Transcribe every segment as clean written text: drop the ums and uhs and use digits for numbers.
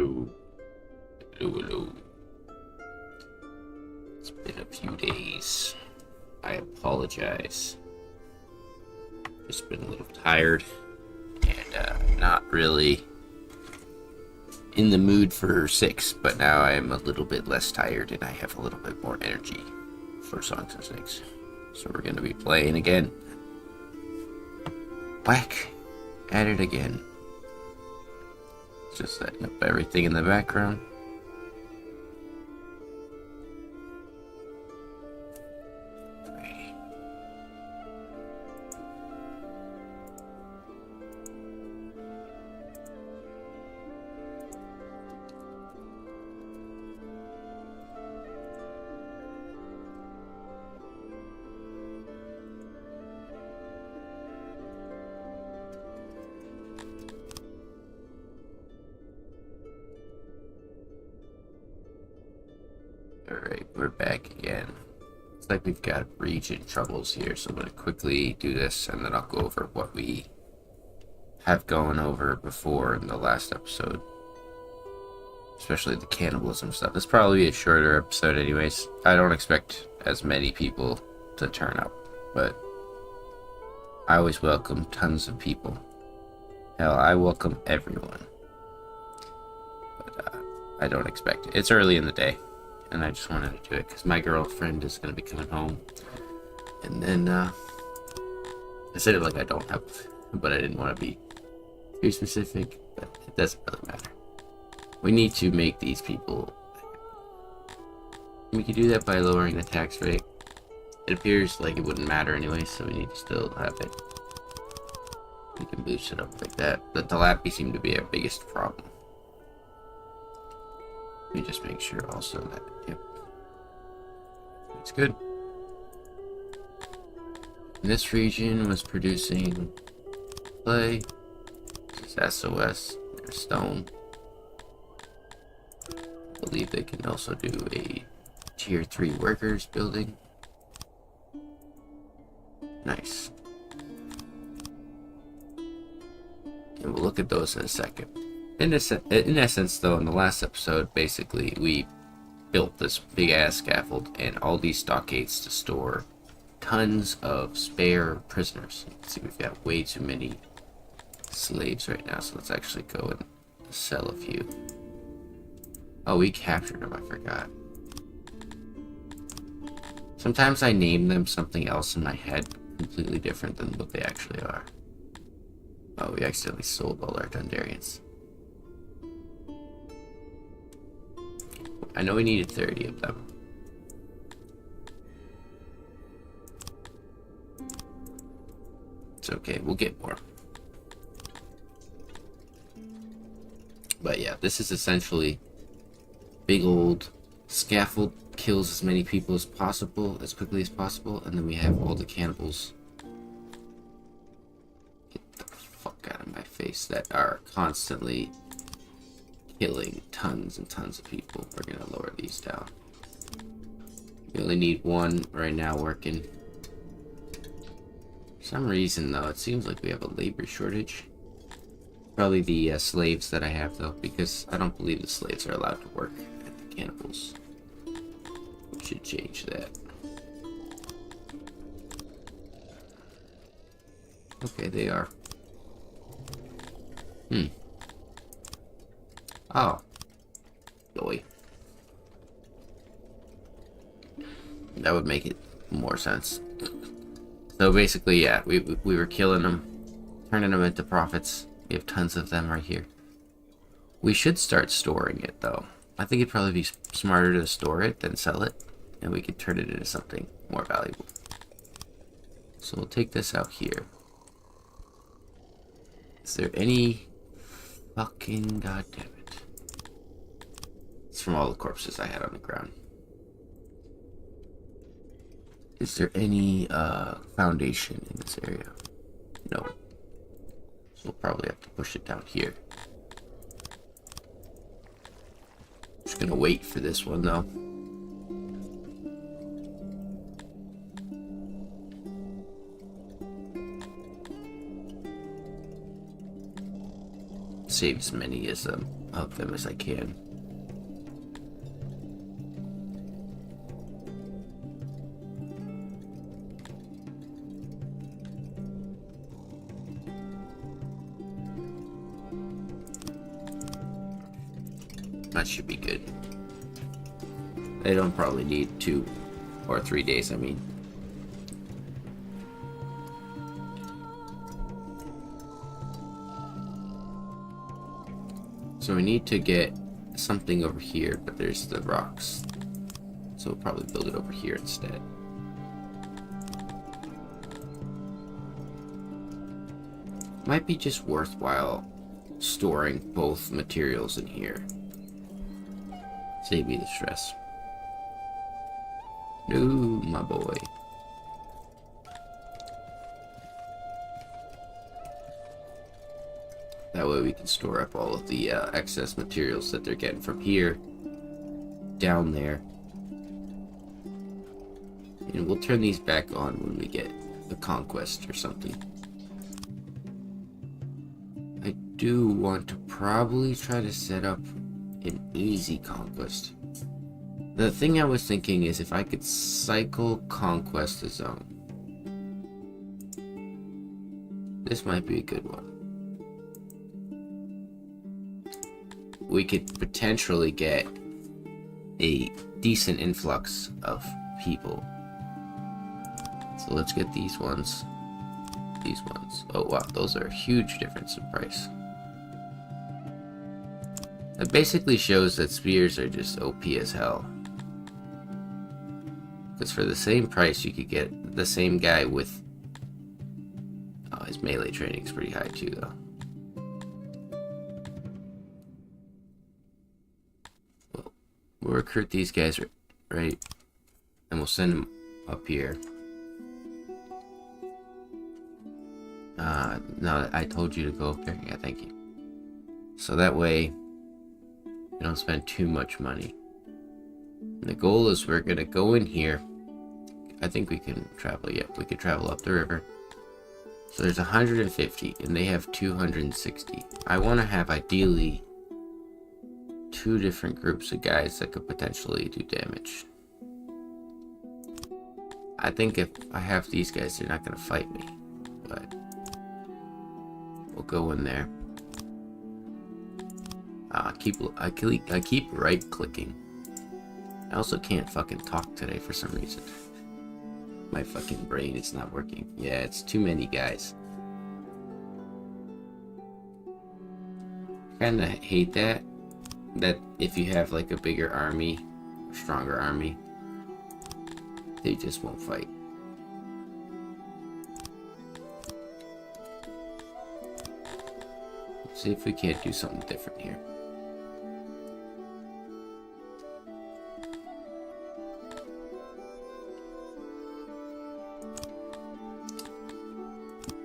Hello. Hello, hello. It's been a few days. I apologize. Just been a little tired and not really in the mood for 6, but now I am a little bit less tired and I have a little bit more energy for Songs of 6. So we're going to be playing again. Whack! At it again. Just setting up everything in the background. Alright, we're back again. Looks like we've got region troubles here, so I'm going to quickly do this and then I'll go over what we have gone over before in the last episode. Especially the cannibalism stuff. This probably be a shorter episode anyways. I don't expect as many people to turn up, but I always welcome tons of people. Hell, I welcome everyone. But I don't expect it. It's early in the day. And I just wanted to do it because my girlfriend is going to be coming home. And then, I said it like I don't have, but I didn't want to be too specific, but it doesn't really matter. We need to make these people. We can do that by lowering the tax rate. It appears like it wouldn't matter anyway, so we need to still have it. We can boost it up like that. The Talapi seem to be our biggest problem. Let me just make sure also that, yep, it's good. This region was producing clay. This is SOS, there's stone. I believe they can also do a tier 3 workers building. Nice. And we'll look at those in a second. In essence, though, in the last episode, basically, we built this big-ass scaffold and all these stockades to store tons of spare prisoners. You can see we've got way too many slaves right now, so let's actually go and sell a few. Oh, we captured them, I forgot. Sometimes I name them something else in my head, completely different than what they actually are. Oh, we accidentally sold all our Dundarians. I know we needed 30 of them. It's okay, we'll get more. But yeah, this is essentially big old scaffold, kills as many people as possible, as quickly as possible, and then we have all the cannibals. Get the fuck out of my face that are constantly killing tons and tons of people. We're gonna lower these down. We only need one right now working. For some reason though, it seems like we have a labor shortage. Probably the slaves that I have though, because I don't believe the slaves are allowed to work at the cannibals. We should change that. Okay, they are. Oh. Boy. That would make it more sense. So basically, yeah, we were killing them, turning them into profits. We have tons of them right here. We should start storing it, though. I think it'd probably be smarter to store it than sell it, and we could turn it into something more valuable. So we'll take this out here. Is there any fucking goddamn it? It's from all the corpses I had on the ground. Is there any foundation in this area? No. So we'll probably have to push it down here. Just gonna wait for this one though. Save as many as of them as I can. That should be good. They don't probably need 2 or 3 days, I mean. So we need to get something over here, but there's the rocks. So we'll probably build it over here instead. Might be just worthwhile storing both materials in here. Save me the stress. No, my boy. That way we can store up all of the excess materials that they're getting from here down there. And we'll turn these back on when we get a conquest or something. I do want to probably try to set up an easy conquest. The thing I was thinking is if I could cycle conquest the zone. This might be a good one. We could potentially get a decent influx of people. So let's get these ones. These ones. Oh wow, those are a huge difference in price. It basically shows that spears are just OP as hell. Because for the same price, you could get the same guy with... Oh, his melee training is pretty high too, though. Well, we'll recruit these guys, right? And we'll send them up here. No, I told you to go up there. Yeah, thank you. So that way, you don't spend too much money. And the goal is we're gonna go in here. I think we can travel. Yep, we could travel up the river. So there's 150, and they have 260. I want to have ideally 2 different groups of guys that could potentially do damage. I think if I have these guys, they're not gonna fight me, but we'll go in there. I keep right clicking. I also can't fucking talk today for some reason. My fucking brain is not working. Yeah, it's too many guys. Kinda hate that if you have like a bigger army, a stronger army, they just won't fight. Let's see if we can't do something different here.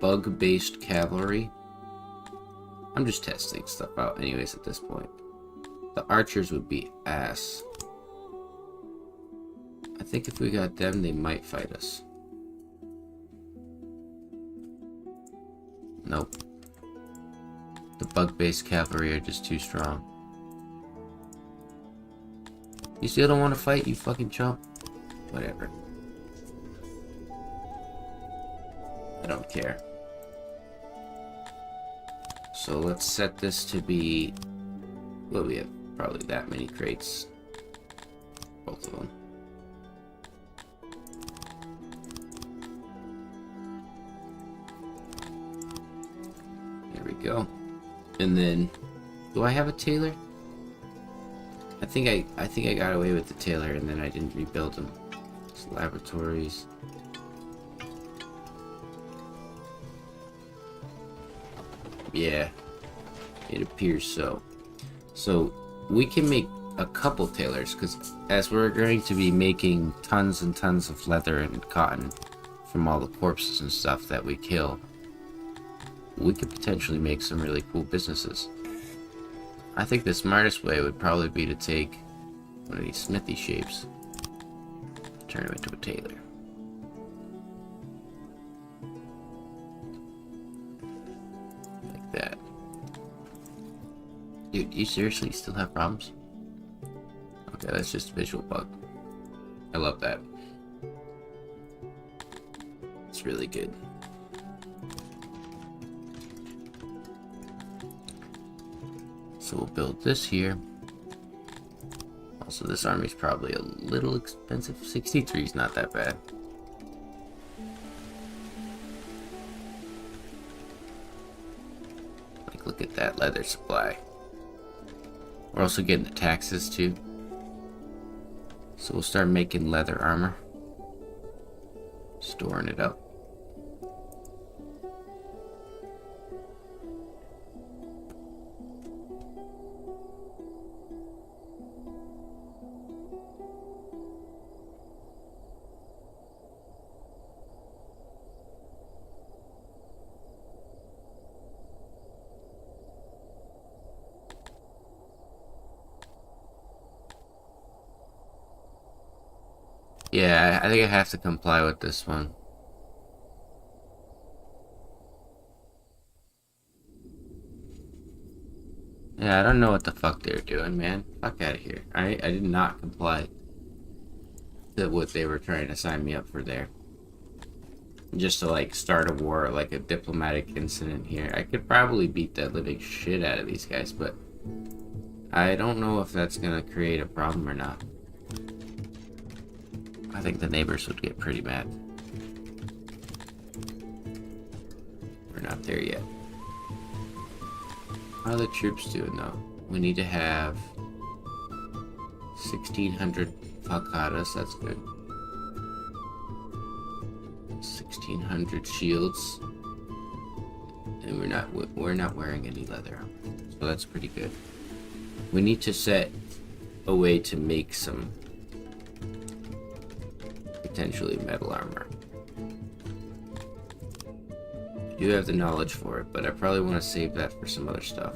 Bug-based cavalry. I'm just testing stuff out anyways at this point. The archers would be ass. I think if we got them, they might fight us. Nope. The bug-based cavalry are just too strong. You still don't want to fight, you fucking chump? Whatever. I don't care. So let's set this to be... Well, we have probably that many crates. Both of them. There we go. And then, do I have a tailor? I think I got away with the tailor and then I didn't rebuild them. It's laboratories. Yeah, it appears so. So we can make a couple tailors because as we're going to be making tons and tons of leather and cotton from all the corpses and stuff that we kill, we could potentially make some really cool businesses. I think the smartest way would probably be to take one of these smithy shapes, turn him into a tailor. Like that. Dude, do you seriously still have problems? Okay, that's just a visual bug. I love that. It's really good. So we'll build this here. Also, this army's probably a little expensive. 63 is not that bad. Like, look at that leather supply. We're also getting the taxes too. So we'll start making leather armor. Storing it up. Yeah, I think I have to comply with this one. Yeah, I don't know what the fuck they're doing, man. Fuck out of here. I did not comply to what they were trying to sign me up for there. Just to like start a war, like a diplomatic incident here. I could probably beat the living shit out of these guys, but I don't know if that's gonna create a problem or not. I think the neighbors would get pretty mad. We're not there yet. How are the troops doing though? We need to have 1,600 Falcatas, that's good. 1,600 shields. And we're not wearing any leather, so that's pretty good. We need to set a way to make some potentially metal armor. I do have the knowledge for it, but I probably want to save that for some other stuff.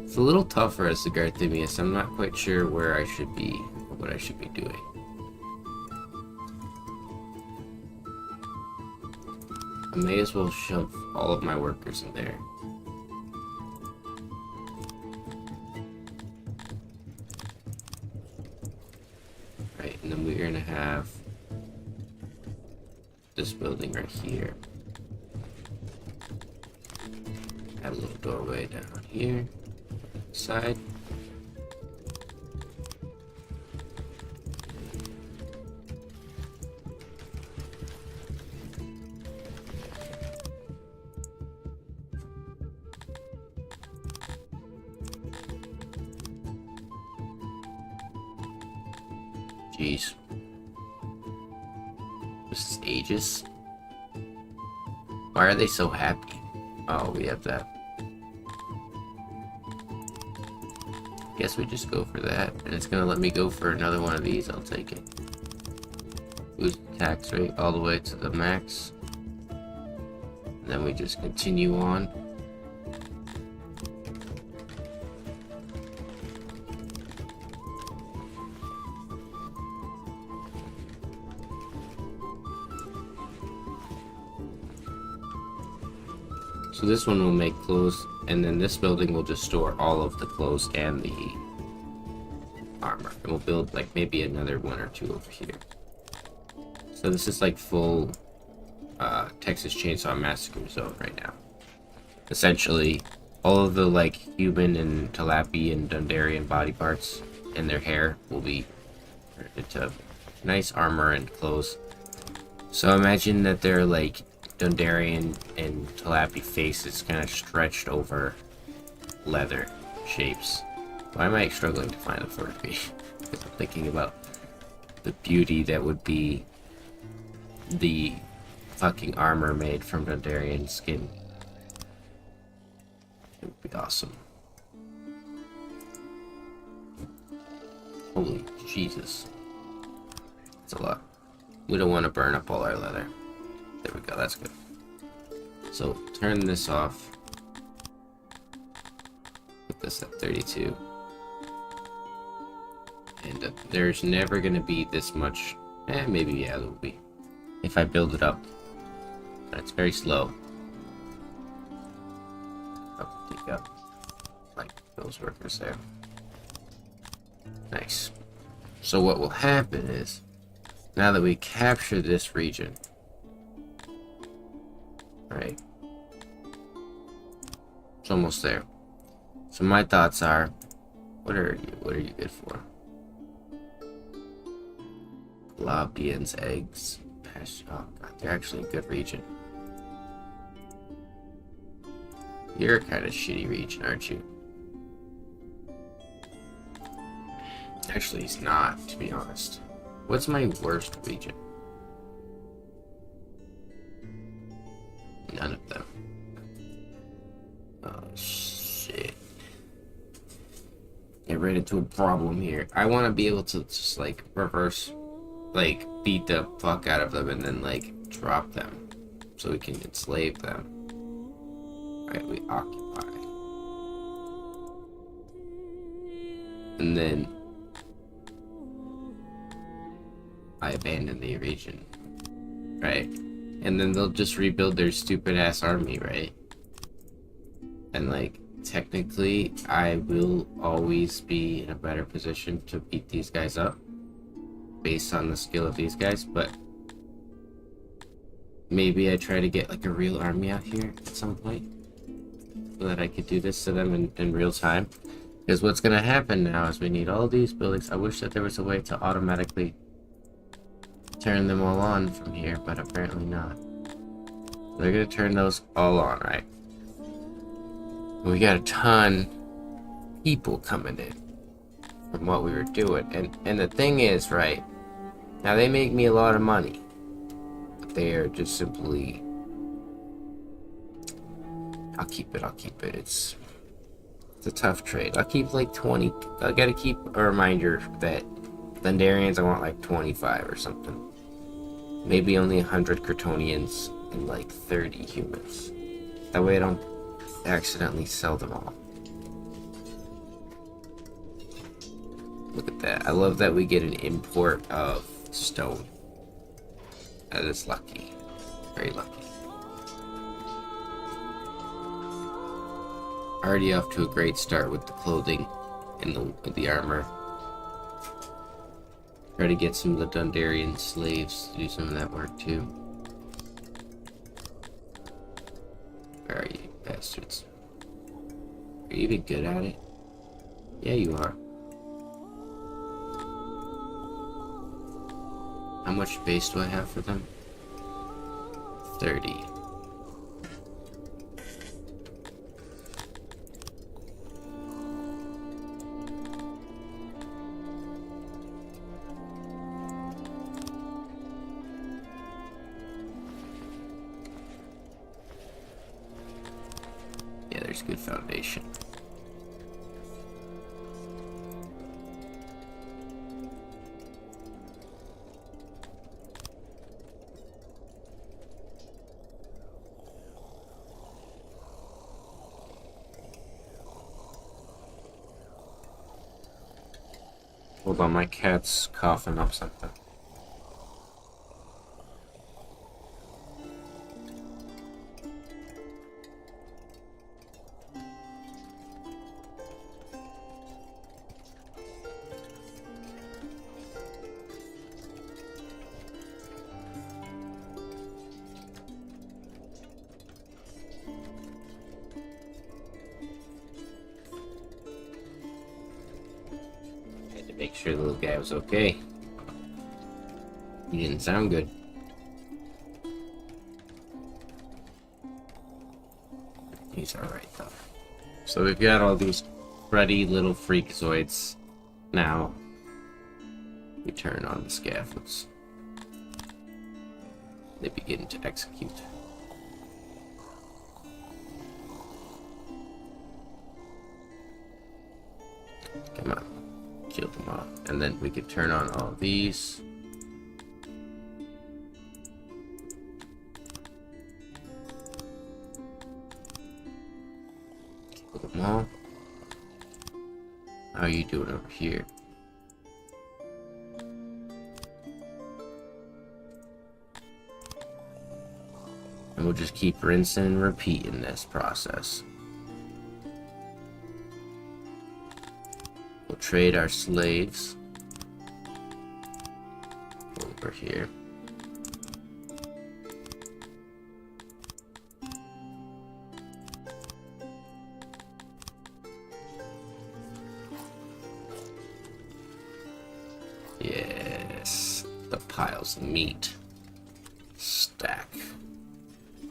It's a little tougher as the Garthimius. I'm not quite sure where I should be or what I should be doing. I may as well shove all of my workers in there. Right, and then we're gonna have this building right here. Add a little doorway down here. Side. Jeez. This is Aegis. Why are they so happy? Oh, we have that. Guess we just go for that. And it's gonna let me go for another one of these. I'll take it. Boost tax rate all the way to the max. And then we just continue on. So this one will make clothes, and then this building will just store all of the clothes and the armor. And we'll build like maybe another one or two over here. So this is like full Texas Chainsaw Massacre zone right now. Essentially, all of the like human and Talapi and Dundarian body parts and their hair will be turned into nice armor and clothes. So imagine that they're like Dundarian and Talapi faces kind of stretched over leather shapes. Why am I struggling to find the 4B? Because I'm thinking about the beauty that would be the fucking armor made from Dundarian skin. It would be awesome. Holy Jesus. That's a lot. We don't want to burn up all our leather. There we go, that's good. So turn this off. Put this at 32. And there's never gonna be this much. Maybe, yeah, there will be. If I build it up. It's very slow. Oh, pick up like those workers there. Nice. So what will happen is, now that we capture this region, right? It's almost there. So my thoughts are, what are you good for? Lobdian's eggs. Oh god, they're actually a good region. You're a kind of shitty region, aren't you? Actually, he's not, to be honest. What's my worst region? None of them. Oh, shit. Get right into a problem here. I want to be able to just, like, reverse, like, beat the fuck out of them and then, like, drop them. So we can enslave them. Right, we occupy. And then I abandon the region. Right? And then they'll just rebuild their stupid ass army, right? And like, technically, I will always be in a better position to beat these guys up based on the skill of these guys, but maybe I try to get like a real army out here at some point so that I could do this to them in real time. Because what's going to happen now is we need all these buildings. I wish that there was a way to automatically turn them all on from here, but apparently not. They're going to turn those all on, right? We got a ton of people coming in from what we were doing. And the thing is, right, now they make me a lot of money. But they are just simply... I'll keep it. It's a tough trade. I'll keep like 20. I gotta keep a reminder that Thunderians, I want like 25 or something. Maybe only 100 Kryptonians and like 30 humans. That way I don't accidentally sell them all. Look at that. I love that we get an import of stone. That is lucky. Very lucky. Already off to a great start with the clothing and the armor. Try to get some of the Thunderian slaves to do some of that work too. Where are you, bastards? Are you even good at it? Yeah, you are. How much space do I have for them? 30. Yeah, there's good foundation. Hold on, my cat's coughing up something. Make sure the little guy was okay. He didn't sound good. He's alright though. So we've got all these cruddy little freakazoids. Now we turn on the scaffolds. They begin to execute. Come on. Kill them off, and then we could turn on all these. Kill them all. How are you doing over here? And we'll just keep rinsing and repeating this process. We'll trade our slaves over here. Yes, the piles of meat.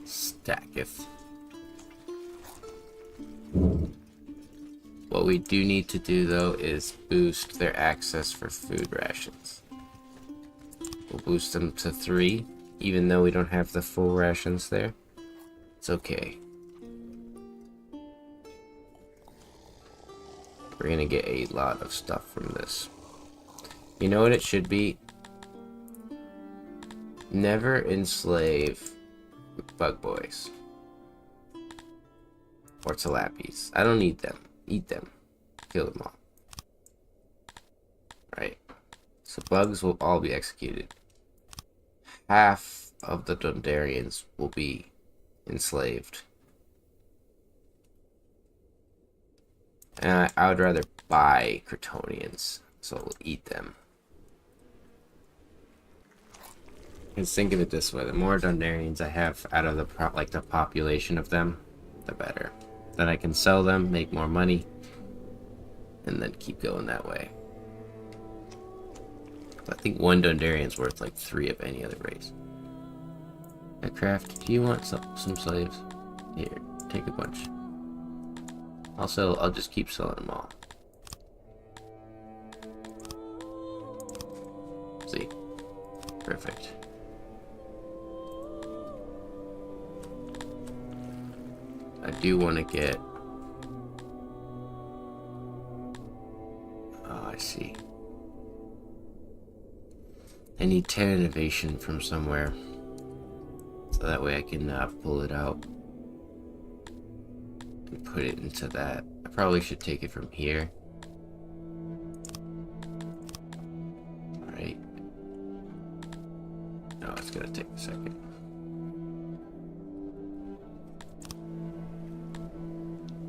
Stacketh. What we do need to do though is boost their access for food rations. We'll boost them to 3, even though we don't have the full rations there. It's okay. We're gonna get a lot of stuff from this. You know what it should be? Never enslave bug boys. Or tilapies. I don't need them. Eat them. Kill them all. Right. So bugs will all be executed. Half of the Dondarians will be enslaved. And I would rather buy Crotonians, so we'll eat them. Because think of it this way: the more Dondarians I have out of the the population of them, the better. Then I can sell them, make more money, and then keep going that way. I think 1 Dondarian's worth like 3 of any other race. Aircraft, do you want some slaves? Here, take a bunch. Also, I'll just keep selling them all. See? Perfect. I do want to get... Oh, I see. I need 10 innovation from somewhere. So that way I can pull it out. And put it into that. I probably should take it from here. Alright. No, it's gonna take a second.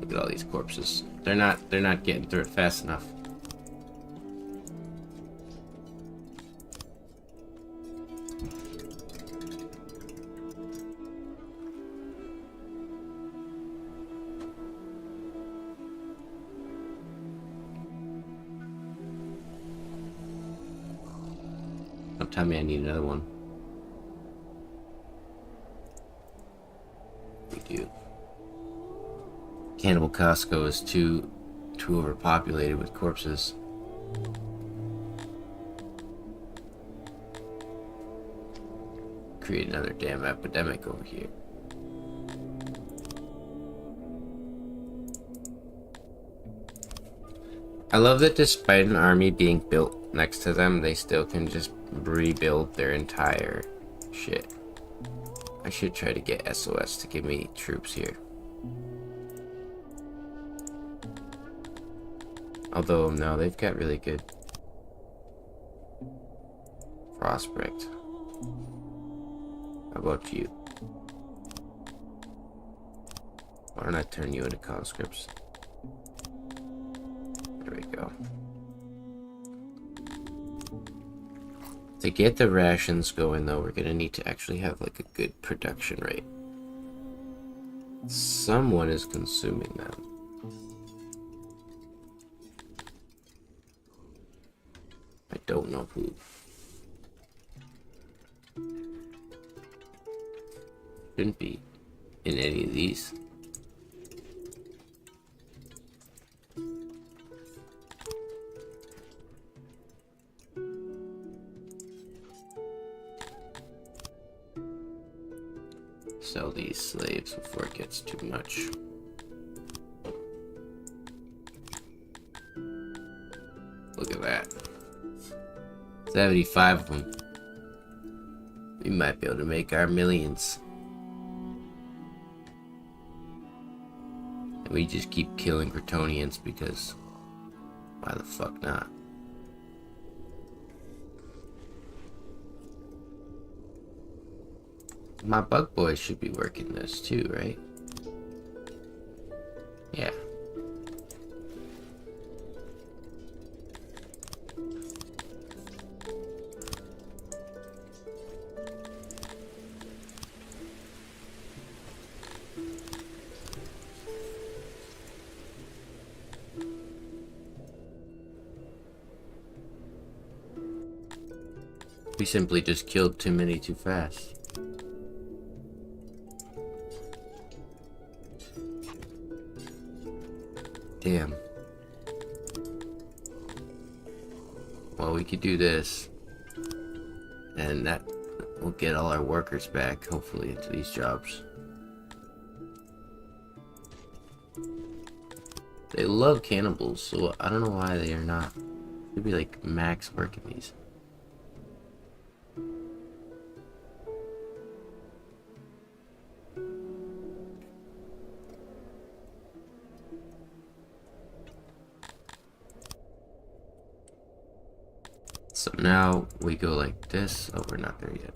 Look at all these corpses. They're not getting through it fast enough. Don't tell me I need another one. We do. Cannibal Costco is too overpopulated with corpses. Create another damn epidemic over here. I love that despite an army being built next to them, they still can just rebuild their entire shit. I should try to get SOS to give me troops here. Although, no, they've got really good prospect. How about you? Why don't I turn you into conscripts? There we go. To get the rations going, though, we're gonna need to actually have like a good production rate. Someone is consuming them. I don't know who. Shouldn't be in any of these. Sell these slaves before it gets too much. Look at that. 75 of them. We might be able to make our millions. And we just keep killing Crotonians because why the fuck not? My bug boy should be working this too, right? Yeah. We simply just killed too many too fast. Damn. Well, we could do this. And that will get all our workers back, hopefully, into these jobs. They love cannibals, so I don't know why they are not. They'd be like max working these. So now we go like this. Oh, we're not there yet.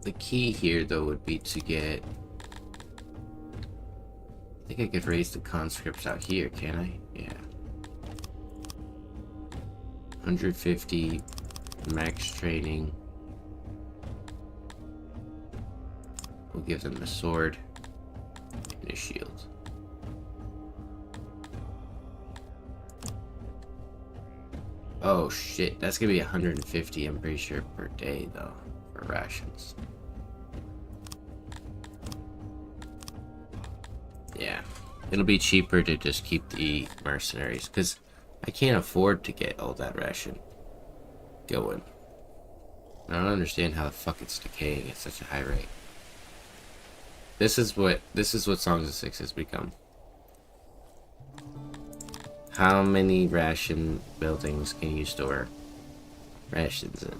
The key here, though, would be to get... I think I could raise the conscripts out here, can I? Yeah. 150 max training. We'll give them a sword and a shield. Oh shit, that's gonna be 150, I'm pretty sure, per day though, for rations. Yeah, it'll be cheaper to just keep the mercenaries, because I can't afford to get all that ration going. I don't understand how the fuck it's decaying at such a high rate. This is what Songs of Six has become. How many ration buildings can you store rations in?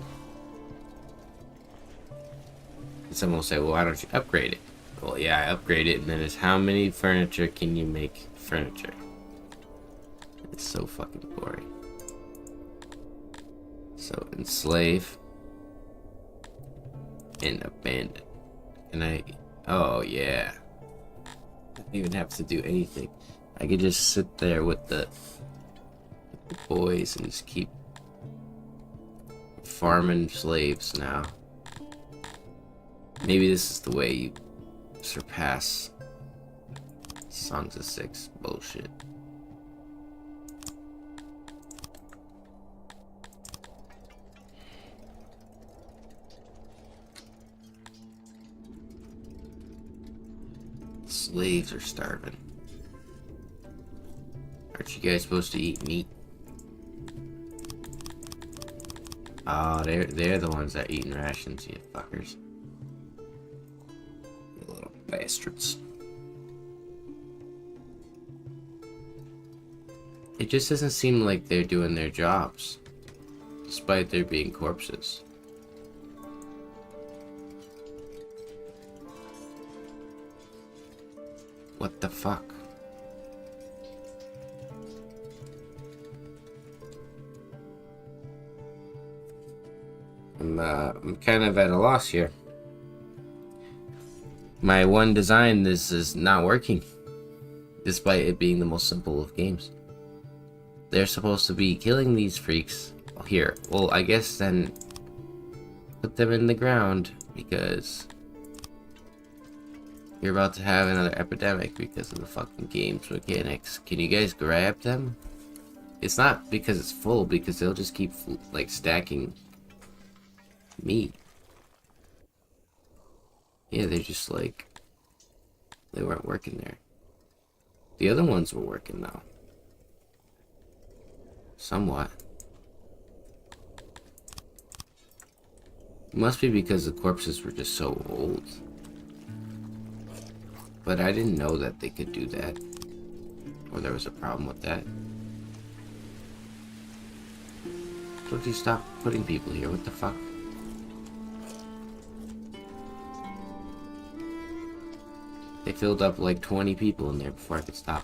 And someone will say, well, why don't you upgrade it? Well, yeah, I upgrade it, and then it's how many furniture can you make furniture? It's so fucking boring. So, enslave and abandon. And oh yeah. I don't even have to do anything. I could just sit there with the boys and just keep farming slaves now. Maybe this is the way you surpass Songs of Six bullshit. Slaves are starving. Aren't you guys supposed to eat meat? Oh, they're the ones that are eating rations, you fuckers. You little bastards. It just doesn't seem like they're doing their jobs, despite there being corpses. What the fuck? I'm kind of at a loss here. My one design, this is not working, despite it being the most simple of games. They're supposed to be killing these freaks. Here, well, I guess then put them in the ground, because you're about to have another epidemic because of the fucking game's mechanics. Can you guys grab them? It's not because it's full, because they'll just keep like stacking meat. Yeah, they're just like, they weren't working there. The other ones were working though. Somewhat. It must be because the corpses were just so old. But I didn't know that they could do that. Or there was a problem with that. Don't you stop putting people here, what the fuck? They filled up like 20 people in there before I could stop.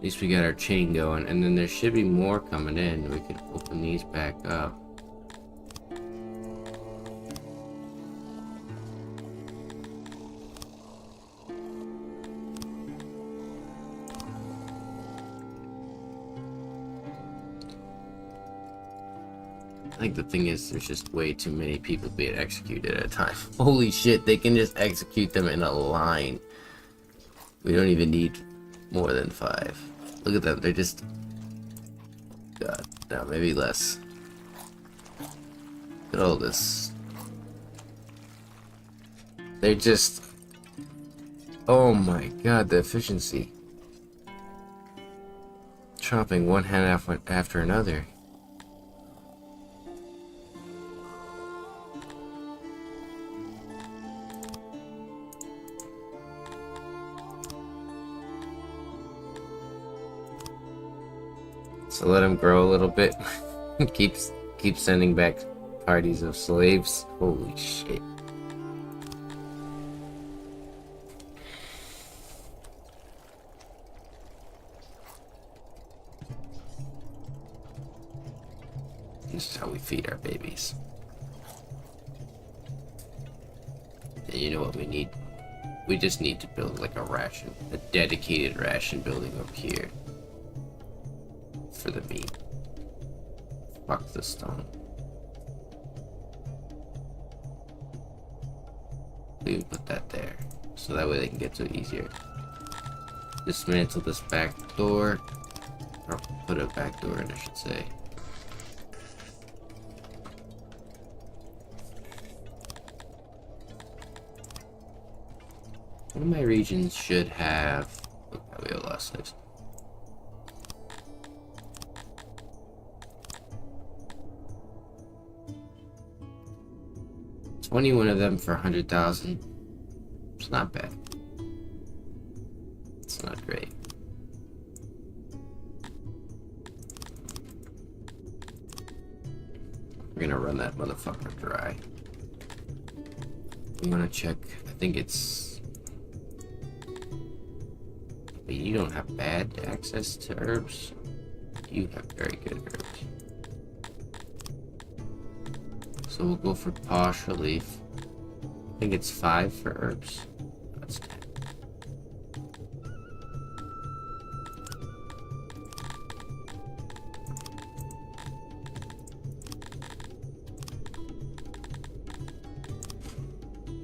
least we got our chain going, and then there should be more coming in. We could open these back up. I think the thing is, there's just way too many people being executed at a time. Holy shit, they can just execute them in a line. We don't even need more than 5. Look at them, they're just... God, no, maybe less. Look at all this. They're just... Oh my god, the efficiency. Chopping one hand after another. So let him grow a little bit. keep sending back parties of slaves. Holy shit. This is how we feed our babies. And you know what we need? We just need to build like a dedicated ration building up here. For the meat. Fuck the stone. We would put that there. So that way they can get to it easier. Dismantle this back door. Or put a back door in, I should say. One of my regions should have... Oh, we have a lot of slaves. 21 of them for 100,000. It's not bad. It's not great. We're gonna run that motherfucker dry. You wanna check? I think it's... But you don't have bad access to herbs. You have very good herbs. So we'll go for posh relief. I think it's 5 for herbs. That's 10.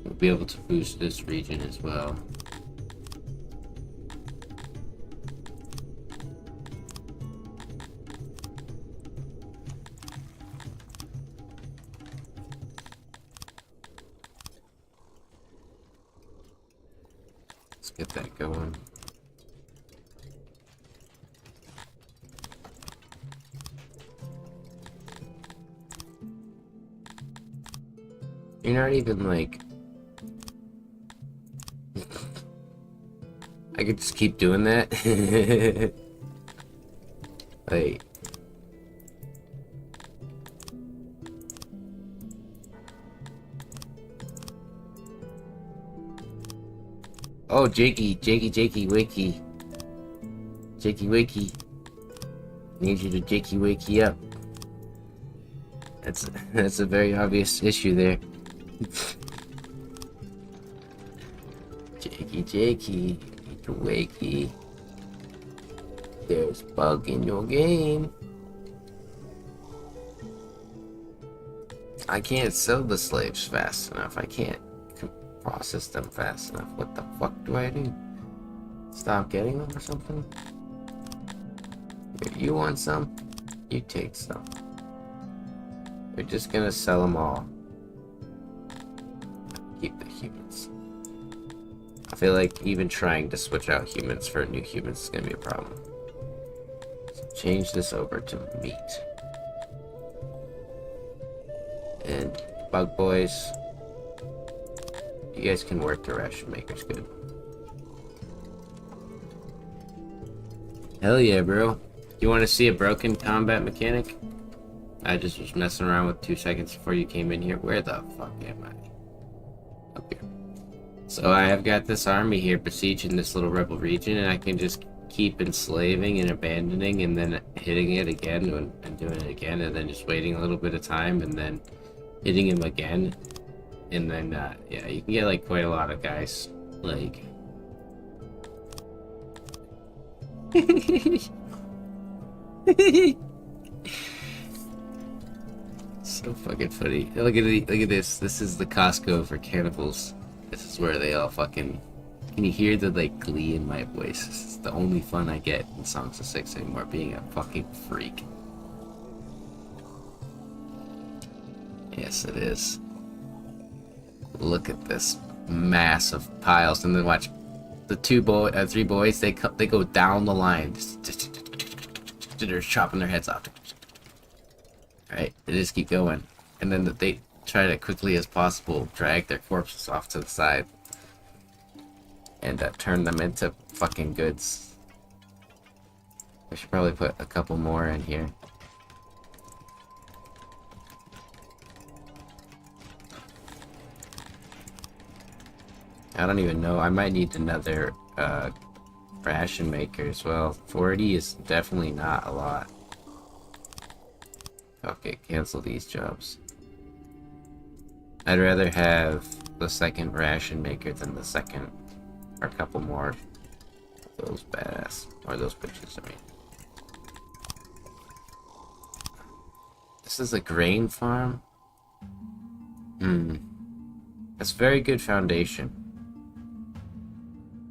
We'll be able to boost this region as well. Get that going. You're not even like... I could just keep doing that. Like... Oh, Jakey, wakey. Jakey, wakey. Need you to Jakey, wakey up. That's a very obvious issue there. Jakey, need to wakey. There's a bug in your game. I can't sell the slaves fast enough. I can't process them fast enough. What the fuck do I do? Stop getting them or something? If you want some, you take some. We're just gonna sell them all. Keep the humans. I feel like even trying to switch out humans for new humans is gonna be a problem. So change this over to meat. And bug boys, you guys can work the ration makers good. Hell yeah, bro. You want to see a broken combat mechanic? I just was messing around with 2 seconds before you came in here. Where the fuck am I? Up here. So I have got this army here besieging this little rebel region, and I can just keep enslaving and abandoning and then hitting it again and doing it again and then just waiting a little bit of time and then hitting him again. And then, yeah, you can get like quite a lot of guys. Like... So fucking funny. Look at this. This is the Costco for cannibals. This is where they all fucking... Can you hear the like glee in my voice? This is the only fun I get in Songs of Six anymore, being a fucking freak. Yes, it is. Look at this mass of piles, and then watch the three boys. They go down the line. They're chopping their heads off. Right, they just keep going, and then they try to quickly as possible drag their corpses off to the side, and turn them into fucking goods. I should probably put a couple more in here. I don't even know. I might need another ration maker as well. 40 is definitely not a lot. Okay, cancel these jobs. I'd rather have the second ration maker than the second, or a couple more of those badass, or those bitches, I mean. This is a grain farm? That's very good foundation.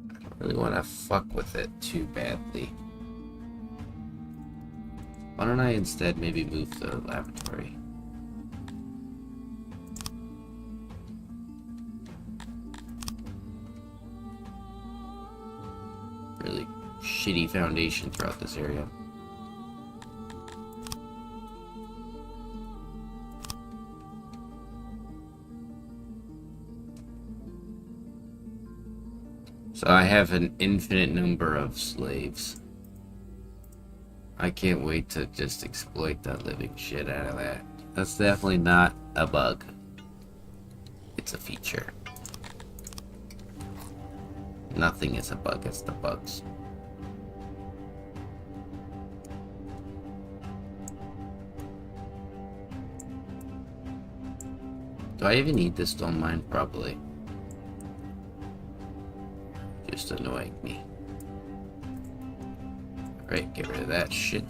I don't really want to fuck with it too badly. Why don't I instead maybe move the laboratory? Really shitty foundation throughout this area. So I have an infinite number of slaves. I can't wait to just exploit the living shit out of that. That's definitely not a bug. It's a feature. Nothing is a bug, it's the bugs. Do I even need this stone mine? Probably. Just annoying me. Right, get rid of that shit.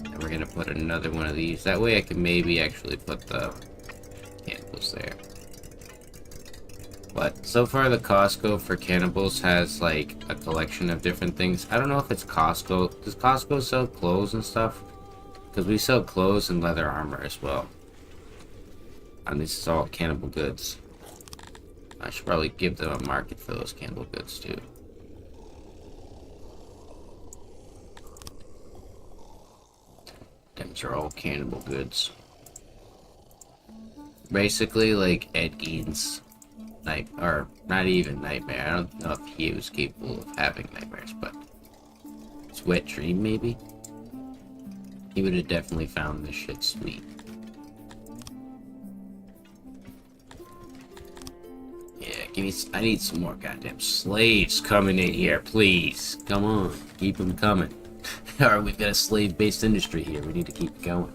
And we're gonna put another one of these. That way I can maybe actually put the cannibals there. But so far the Costco for cannibals has like a collection of different things. I don't know if it's Costco. Does Costco sell clothes and stuff? Because we sell clothes and leather armor as well. And this is all cannibal goods. I should probably give them a market for those cannibal goods too. These are all cannibal goods. Basically like Ed Gein's or not even nightmare. I don't know if he was capable of having nightmares, but it's Wet Dream maybe? He would have definitely found this shit sweet. Yeah, I need some more goddamn slaves coming in here, please. Come on, keep them coming. Or we've got a slave-based industry here. We need to keep going.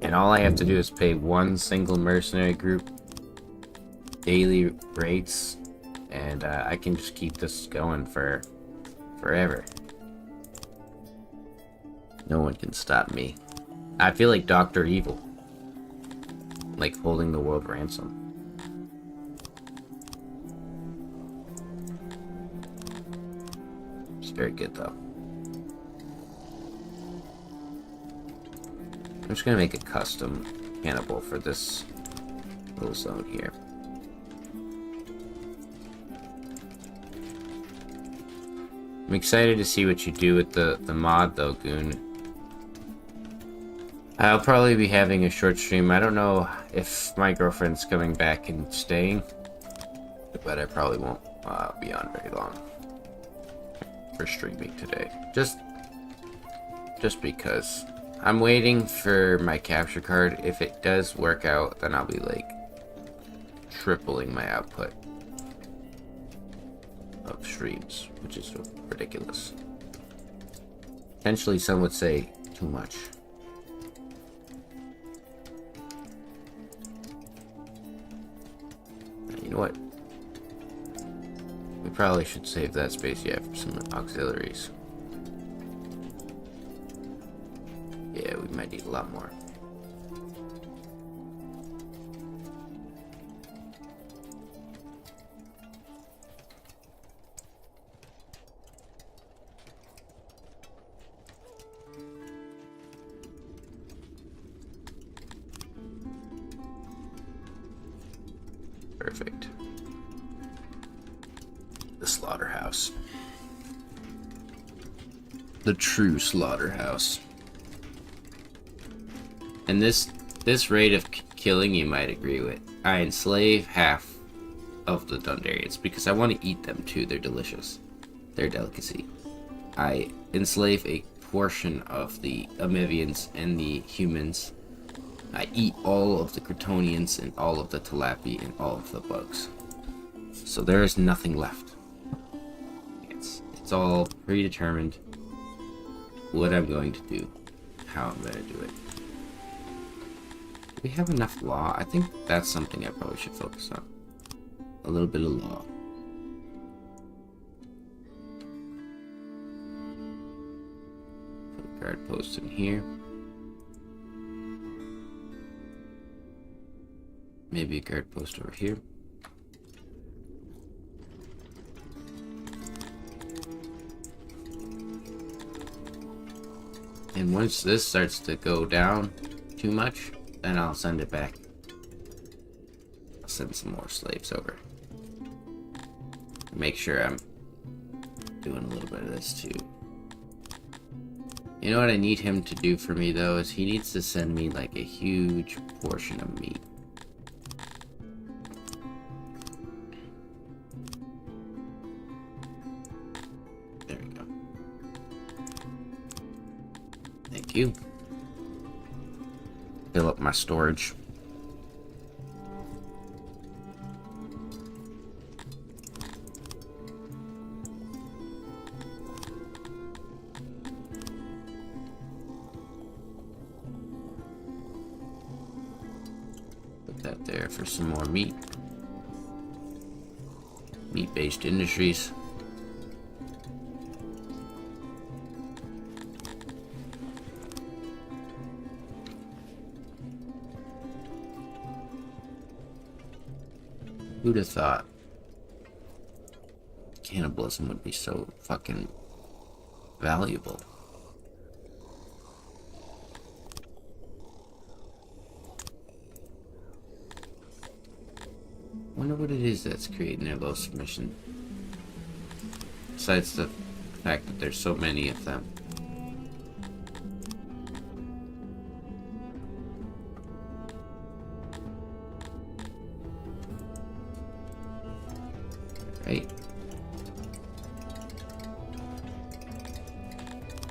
And all I have to do is pay one single mercenary group daily rates, and I can just keep this going for forever. No one can stop me. I feel like Dr. Evil. Like holding the world ransom. It's very good though. I'm just gonna make a custom cannibal for this little zone here. I'm excited to see what you do with the mod though, Goon. I'll probably be having a short stream. I don't know if my girlfriend's coming back and staying, but I probably won't be on very long for streaming today. Just because. I'm waiting for my capture card. If it does work out, then I'll be like tripling my output. of streams, which is ridiculous. Potentially, some would say too much. You know what? We probably should save that space, yeah, for some auxiliaries. Yeah, we might need a lot more. Perfect. The slaughterhouse. The true slaughterhouse. And this rate of killing, you might agree with. I enslave half of the Dundarians because I want to eat them too. They're delicious. They're a delicacy. I enslave a portion of the Amivians and the humans. I eat all of the Cretonians and all of the Talapi and all of the bugs. So there is nothing left. It's all predetermined what I'm going to do, how I'm going to do it. Do we have enough law? I think that's something I probably should focus on. A little bit of law. Put a guard post in here. Maybe a guard post over here. And once this starts to go down too much, then I'll send it back. I'll send some more slaves over. Make sure I'm doing a little bit of this too. You know what I need him to do for me though, is he needs to send me like a huge portion of meat. There we go. Thank you. Fill up my storage. Put that there for some more meat. Meat-based industries. Who'd have thought cannibalism would be so fucking valuable? Wonder what it is that's creating their low submission. Besides the fact that there's so many of them. Right.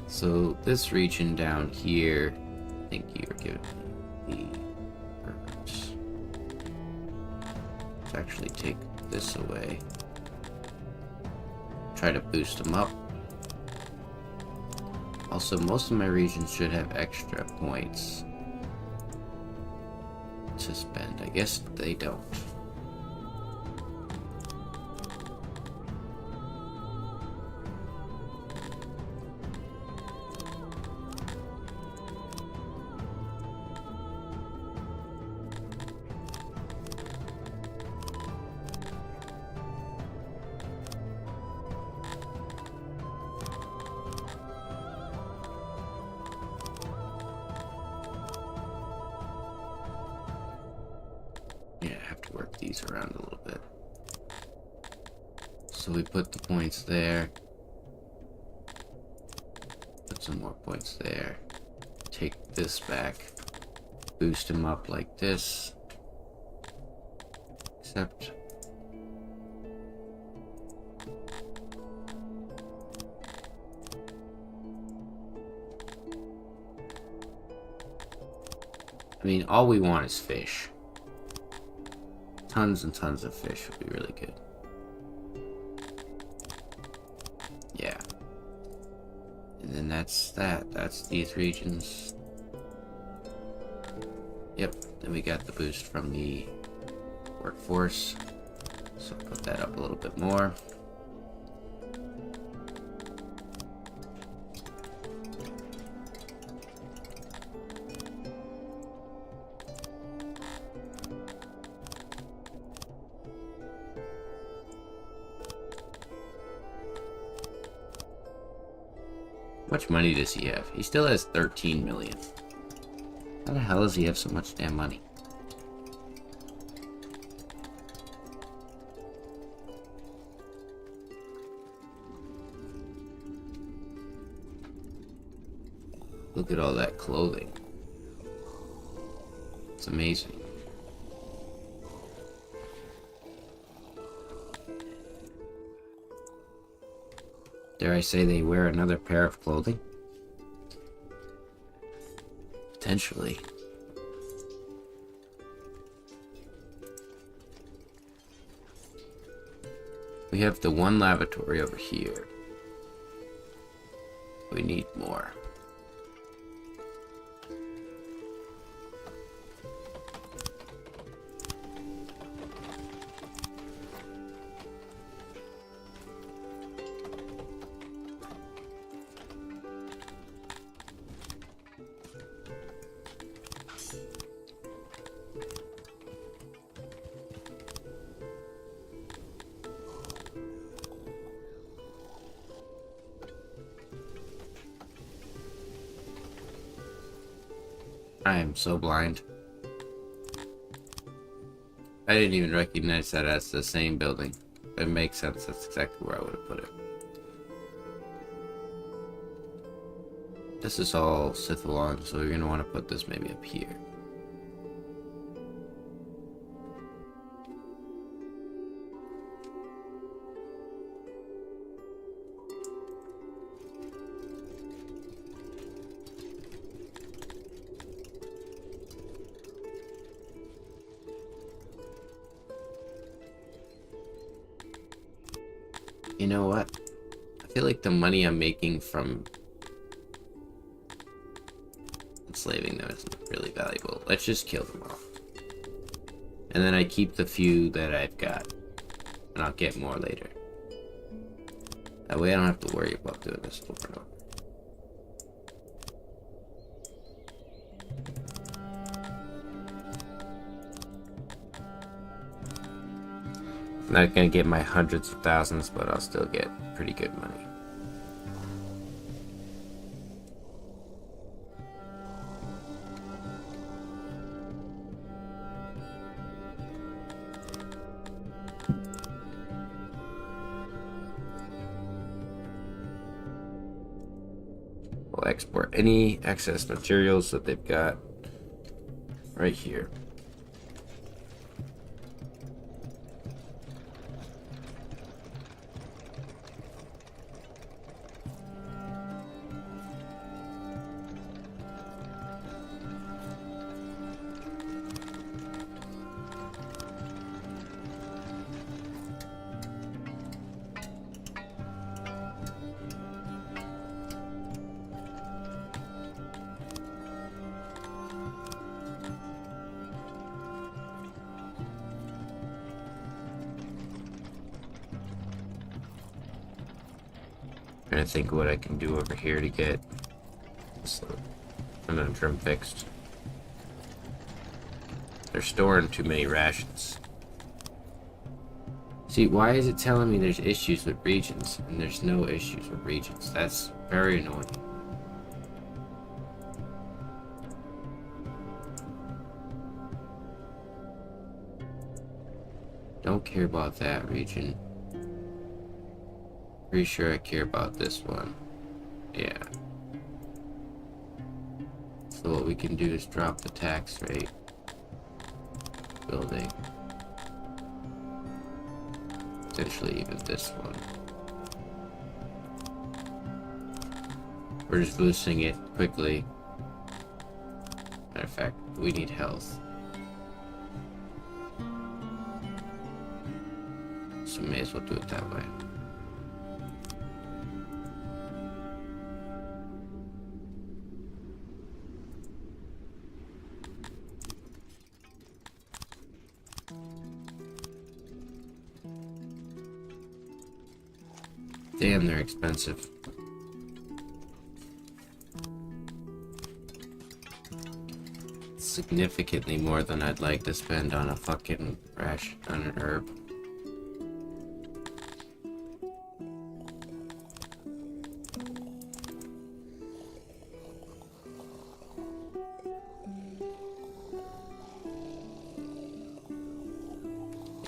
So this region down here, I think you were giving me the purpose. Let's actually take this away. Try to boost them up. Also, most of my regions should have extra points to spend. I guess they don't. Yeah, I have to work these around a little bit. So we put the points there. Put some more points there. Take this back. Boost him up like this. Except... I mean, all we want is fish. Tons and tons of fish would be really good. And then that's that. That's these regions. Yep, then we got the boost from the workforce. So put that up a little bit more. How much money does he have? He still has 13 million. How the hell does he have so much damn money? Look at all that clothing. It's amazing. Dare I say they wear another pair of clothing? Potentially. We have the one lavatory over here. We need more. I am so blind. I didn't even recognize that as the same building. It makes sense. That's exactly where I would have put it. This is all Sithalon, so you're going to want to put this maybe up here. You know what? I feel like the money I'm making from enslaving them isn't really valuable. Let's just kill them all. And then I keep the few that I've got. And I'll get more later. That way I don't have to worry about doing this over and over. I'm not gonna get my hundreds of thousands, but I'll still get pretty good money. We'll export any excess materials that they've got right here. Trying to think what I can do over here to get this conundrum fixed. They're storing too many rations. See, why is it telling me there's issues with regions and there's no issues with regions? That's very annoying. Don't care about that region. Pretty sure I care about this one. Yeah. So what we can do is drop the tax rate. Building. Potentially even this one. We're just boosting it quickly. Matter of fact, we need health. So may as well do it that way. Damn, they're expensive. Significantly more than I'd like to spend on a fucking ration on an herb.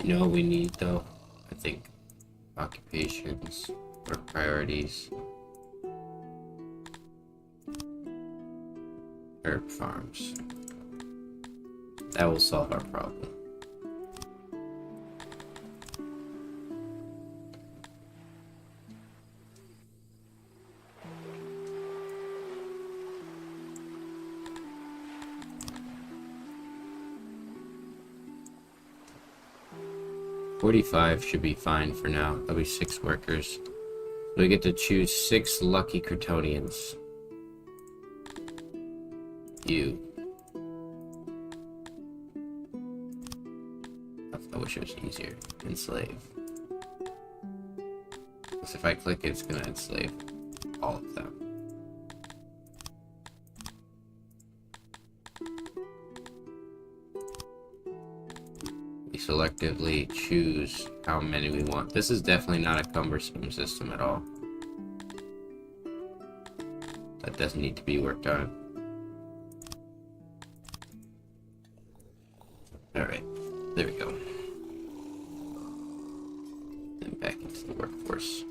You know what we need though? I think occupations, work priorities, herb farms. That will solve our problem. $45 should be fine for now. That'll be 6 workers. We get to choose 6 lucky Crotonians. You. I wish it was easier. Enslave. Because if I click it, it's gonna enslave all of them. We selectively choose how many we want. This is definitely not a cumbersome system at all. That doesn't need to be worked on. Alright, there we go. And back into the workforce.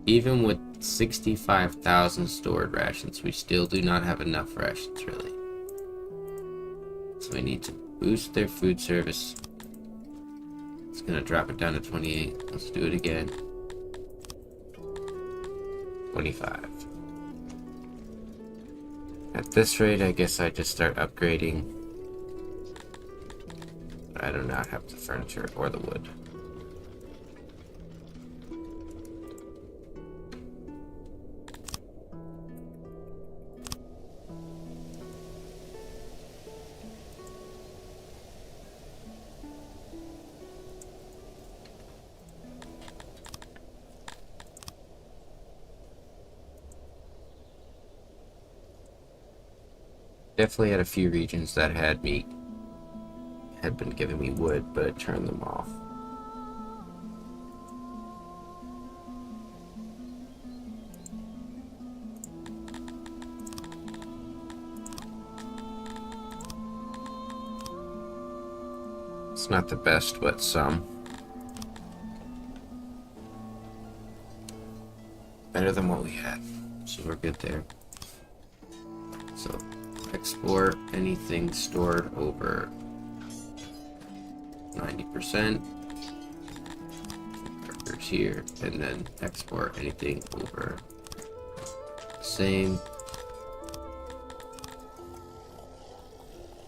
Even with 65,000 stored rations, we still do not have enough rations, really. So we need to boost their food service. It's gonna drop it down to 28. Let's do it again. 25. At this rate, I guess I just start upgrading. I do not have the furniture or the wood. Definitely had a few regions that had been giving me wood, but I turned them off. It's not the best, but some. Better than what we had, so we're good there. So export anything stored over 90%. Workers here, and then export anything over the same.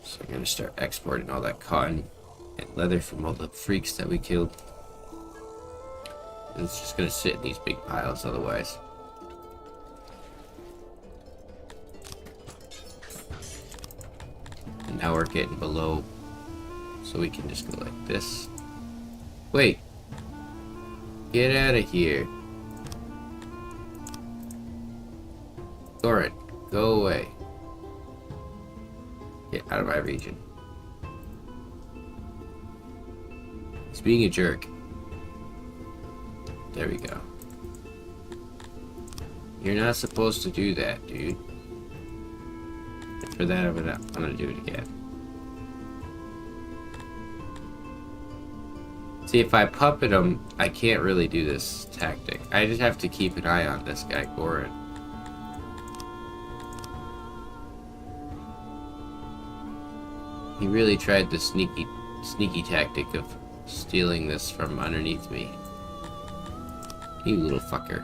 So I'm gonna start exporting all that cotton and leather from all the freaks that we killed. And it's just gonna sit in these big piles otherwise. And now we're getting below, so we can just go like this. Wait! Get out of here. Thorin, go away. Get out of my region. He's being a jerk. There we go. You're not supposed to do that, dude. And for that, I'm gonna do it again. See, if I puppet him, I can't really do this tactic. I just have to keep an eye on this guy, Goran. He really tried the sneaky tactic of stealing this from underneath me. You little fucker.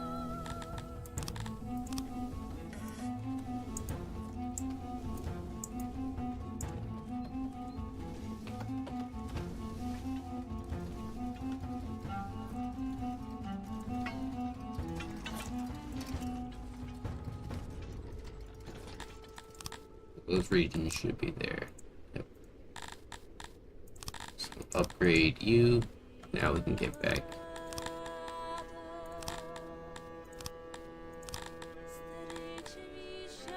Those regions should be there. Yep. So upgrade you. Now we can get back.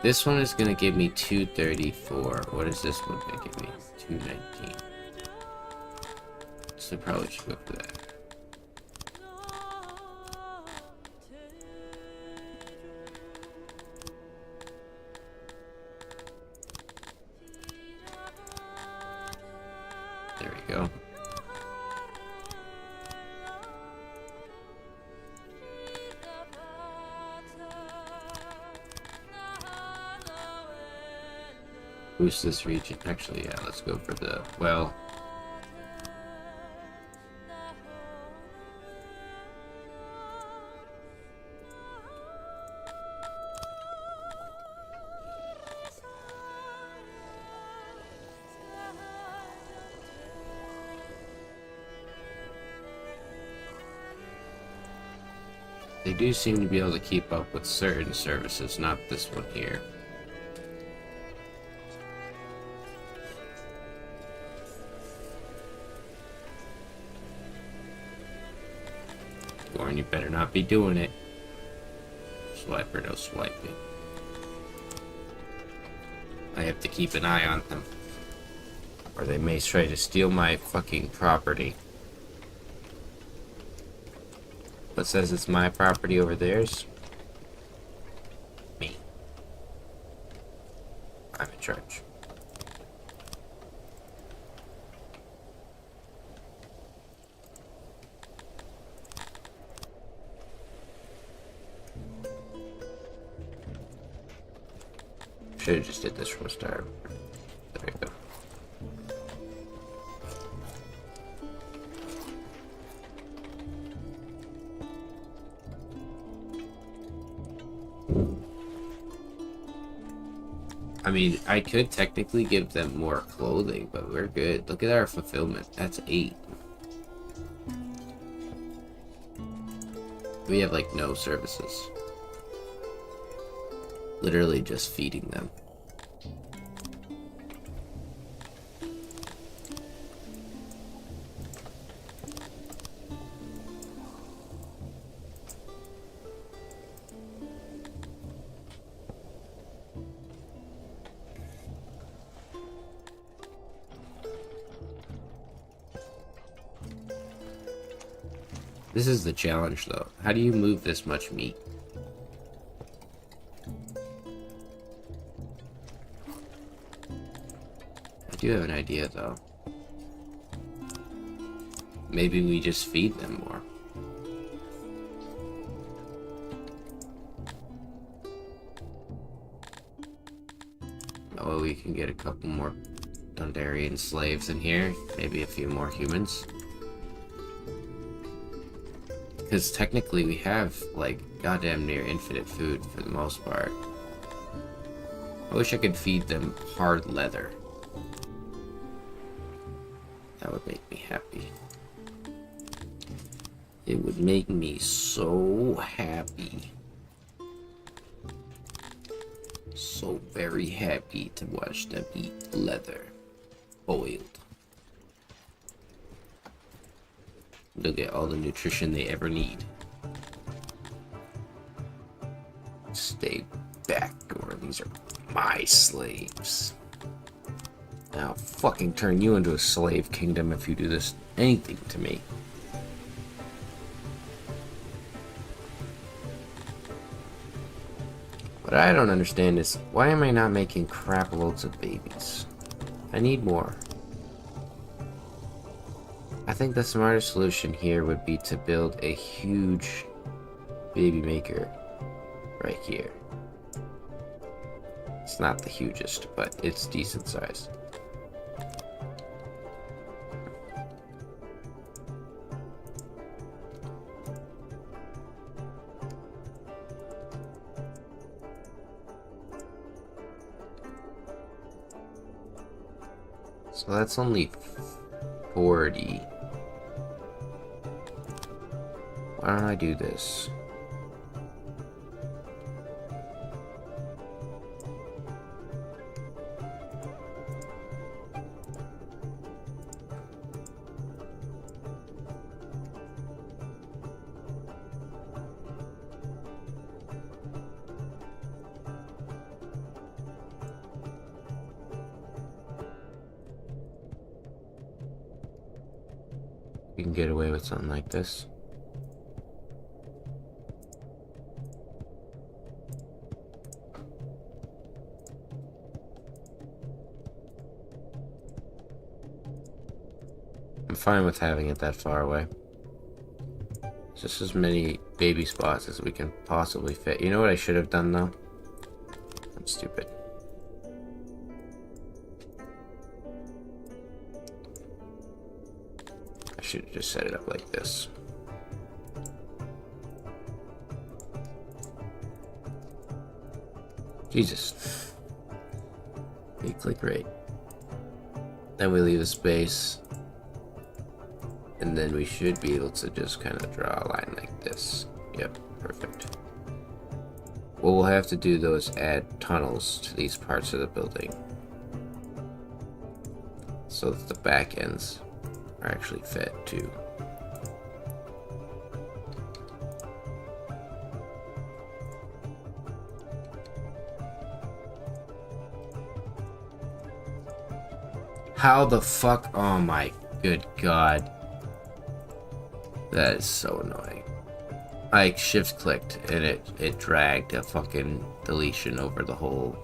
This one is gonna give me 234. What is this one gonna give me? 219. So probably should go for that. There we go. Boost this region. Actually, yeah, let's go for the well. They do seem to be able to keep up with certain services, not this one here. Gorn, you better not be doing it. Swipe or no swiping. I have to keep an eye on them, or they may try to steal my fucking property. What says it's my property over theirs? Me. I'm in charge. Should have just did this from the start. There we go. I mean, I could technically give them more clothing, but we're good. Look at our fulfillment. That's 8. We have, like, no services. Literally just feeding them. This is the challenge, though. How do you move this much meat? I do have an idea, though. Maybe we just feed them more. Oh, we can get a couple more Dundarian slaves in here. Maybe a few more humans. Because technically we have, like, goddamn near infinite food for the most part. I wish I could feed them hard leather. That would make me happy. It would make me so happy. So very happy to watch them eat leather. Boiled. They'll get all the nutrition they ever need. Stay back, or these are my slaves. I'll fucking turn you into a slave kingdom if you do this anything to me. What I don't understand is, why am I not making crap loads of babies? I need more. I think the smarter solution here would be to build a huge baby maker right here. It's not the hugest, but it's decent size. So that's only 40. Why don't I do this? We can get away with something like this. I'm fine with having it that far away. Just as many baby spots as we can possibly fit. You know what I should have done though? I'm stupid. I should have just set it up like this. Jesus. They click right. Then we leave a space. And then we should be able to just kind of draw a line like this. Yep, perfect. What we'll have to do though is add tunnels to these parts of the building, so that the back ends are actually fed too. How the fuck? Oh my good god. That is so annoying. I shift clicked and it dragged a fucking deletion over the whole.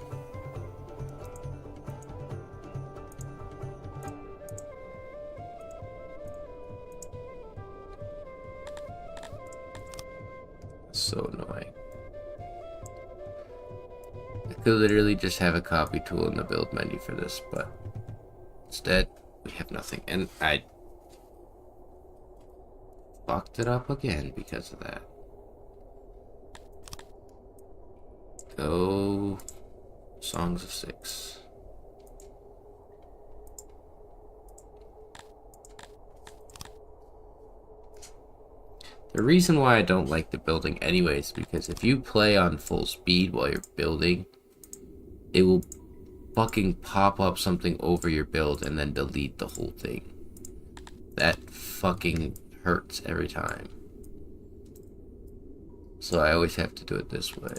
So annoying. I could literally just have a copy tool in the build menu for this, but instead we have nothing, and I fucked it up again because of that. Go Songs of Six. The reason why I don't like the building anyways, because if you play on full speed while you're building, it will fucking pop up something over your build and then delete the whole thing. That fucking hurts every time. So I always have to do it this way.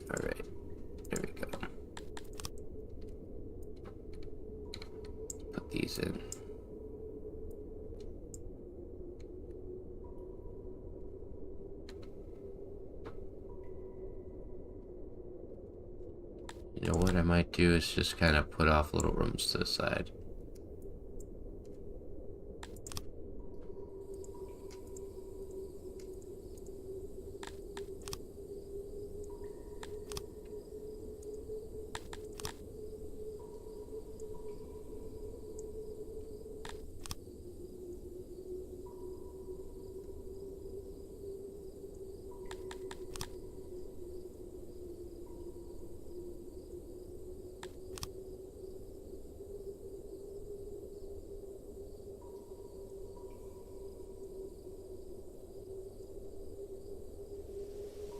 Alright, there we go. Put these in. You know what I might do is just kind of put off little rooms to the side.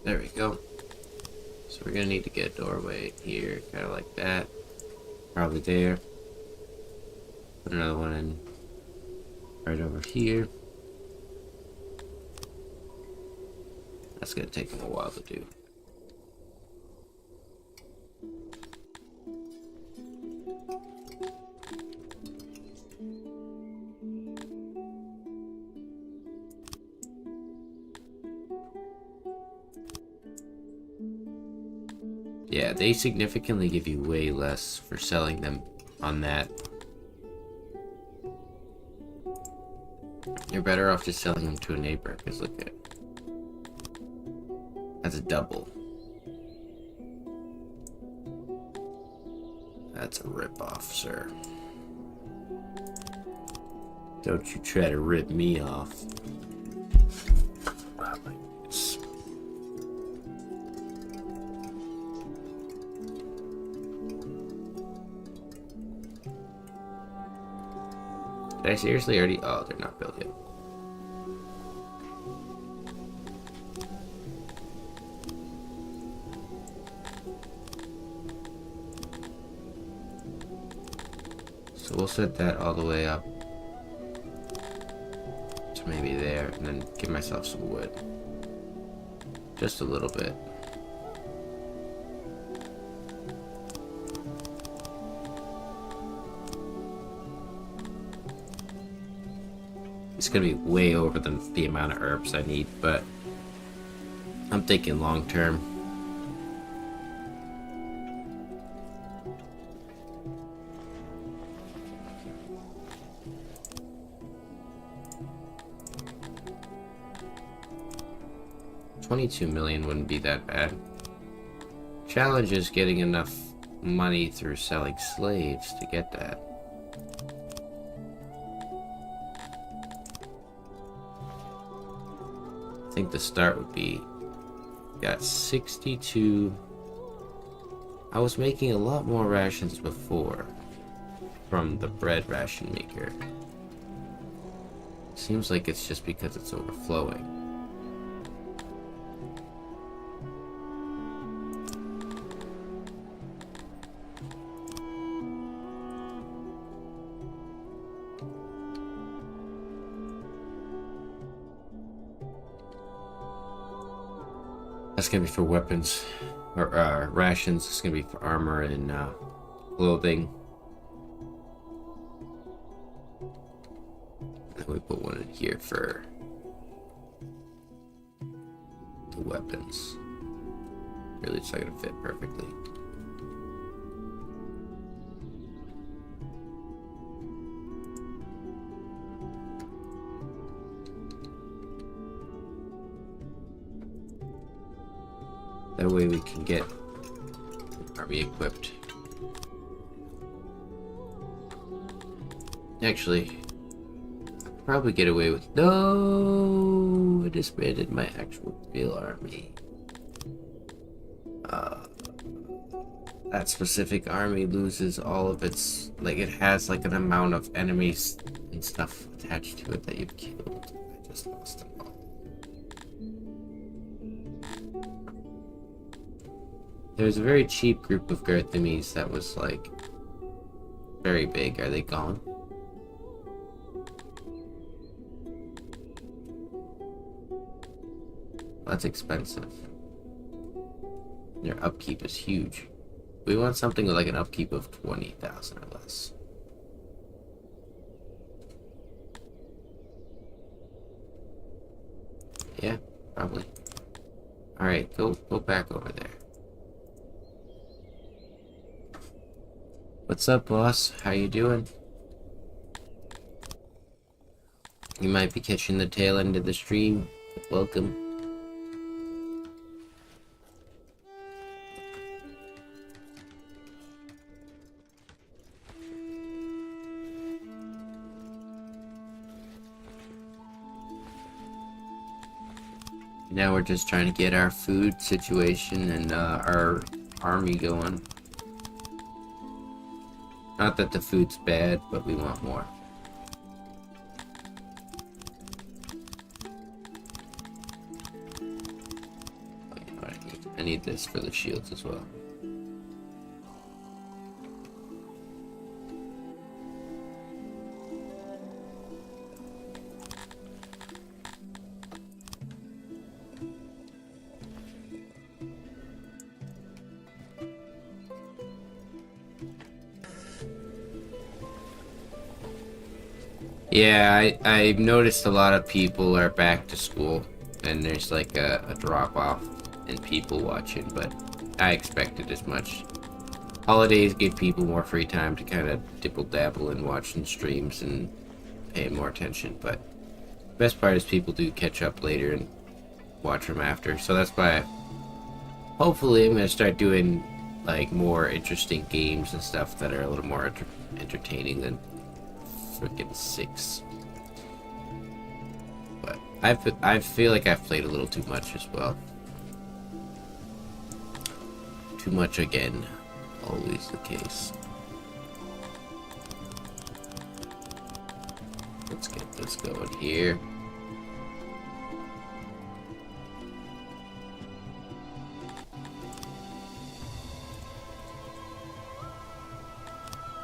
There we go. So we're gonna need to get a doorway here, kind of like that. Probably there. Put another one in right over here. That's gonna take them a while to do. Yeah, they significantly give you way less for selling them on that. You're better off just selling them to a neighbor, because look at it. That's a double. That's a ripoff, sir. Don't you try to rip me off. Oh my goodness. Did I seriously already? Oh, they're not built yet. So we'll set that all the way up to maybe there, and then give myself some wood. Just a little bit. it's gonna be way over the amount of herbs I need, but I'm thinking long term. $22 million wouldn't be that bad. Challenge is getting enough money through selling slaves to get that. I think the start would be, got 62. I was making a lot more rations before from the bread ration maker. Seems like it's just because it's overflowing. That's gonna be for weapons, or rations. It's gonna be for armor and clothing. And we put one in here for the weapons. Really, it's not gonna fit perfectly. That way we can get army equipped. Actually, probably get away with... No! I disbanded my actual real army. That specific army loses all of its... Like, it has like an amount of enemies and stuff attached to it that you've killed. I just lost them all. There's a very cheap group of Garthames that was like very big. Are they gone? That's expensive. Their upkeep is huge. We want something with like an upkeep of 20,000 or less. Yeah, probably. Alright, go back over there. What's up, boss? How you doing? You might be catching the tail end of the stream. Welcome. Now we're just trying to get our food situation and our army going. Not that the food's bad, but we want more. Oh, you know what I need? I need this for the shields as well. Yeah, I've noticed a lot of people are back to school, and there's like a drop-off in people watching, but I expected as much. Holidays give people more free time to kind of dibble-dabble in watching streams and pay more attention, but the best part is people do catch up later and watch them after, so that's why hopefully I'm going to start doing like more interesting games and stuff that are a little more entertaining than freaking 6. But I feel like I've played a little too much as well. Too much again. Always the case. Let's get this going here.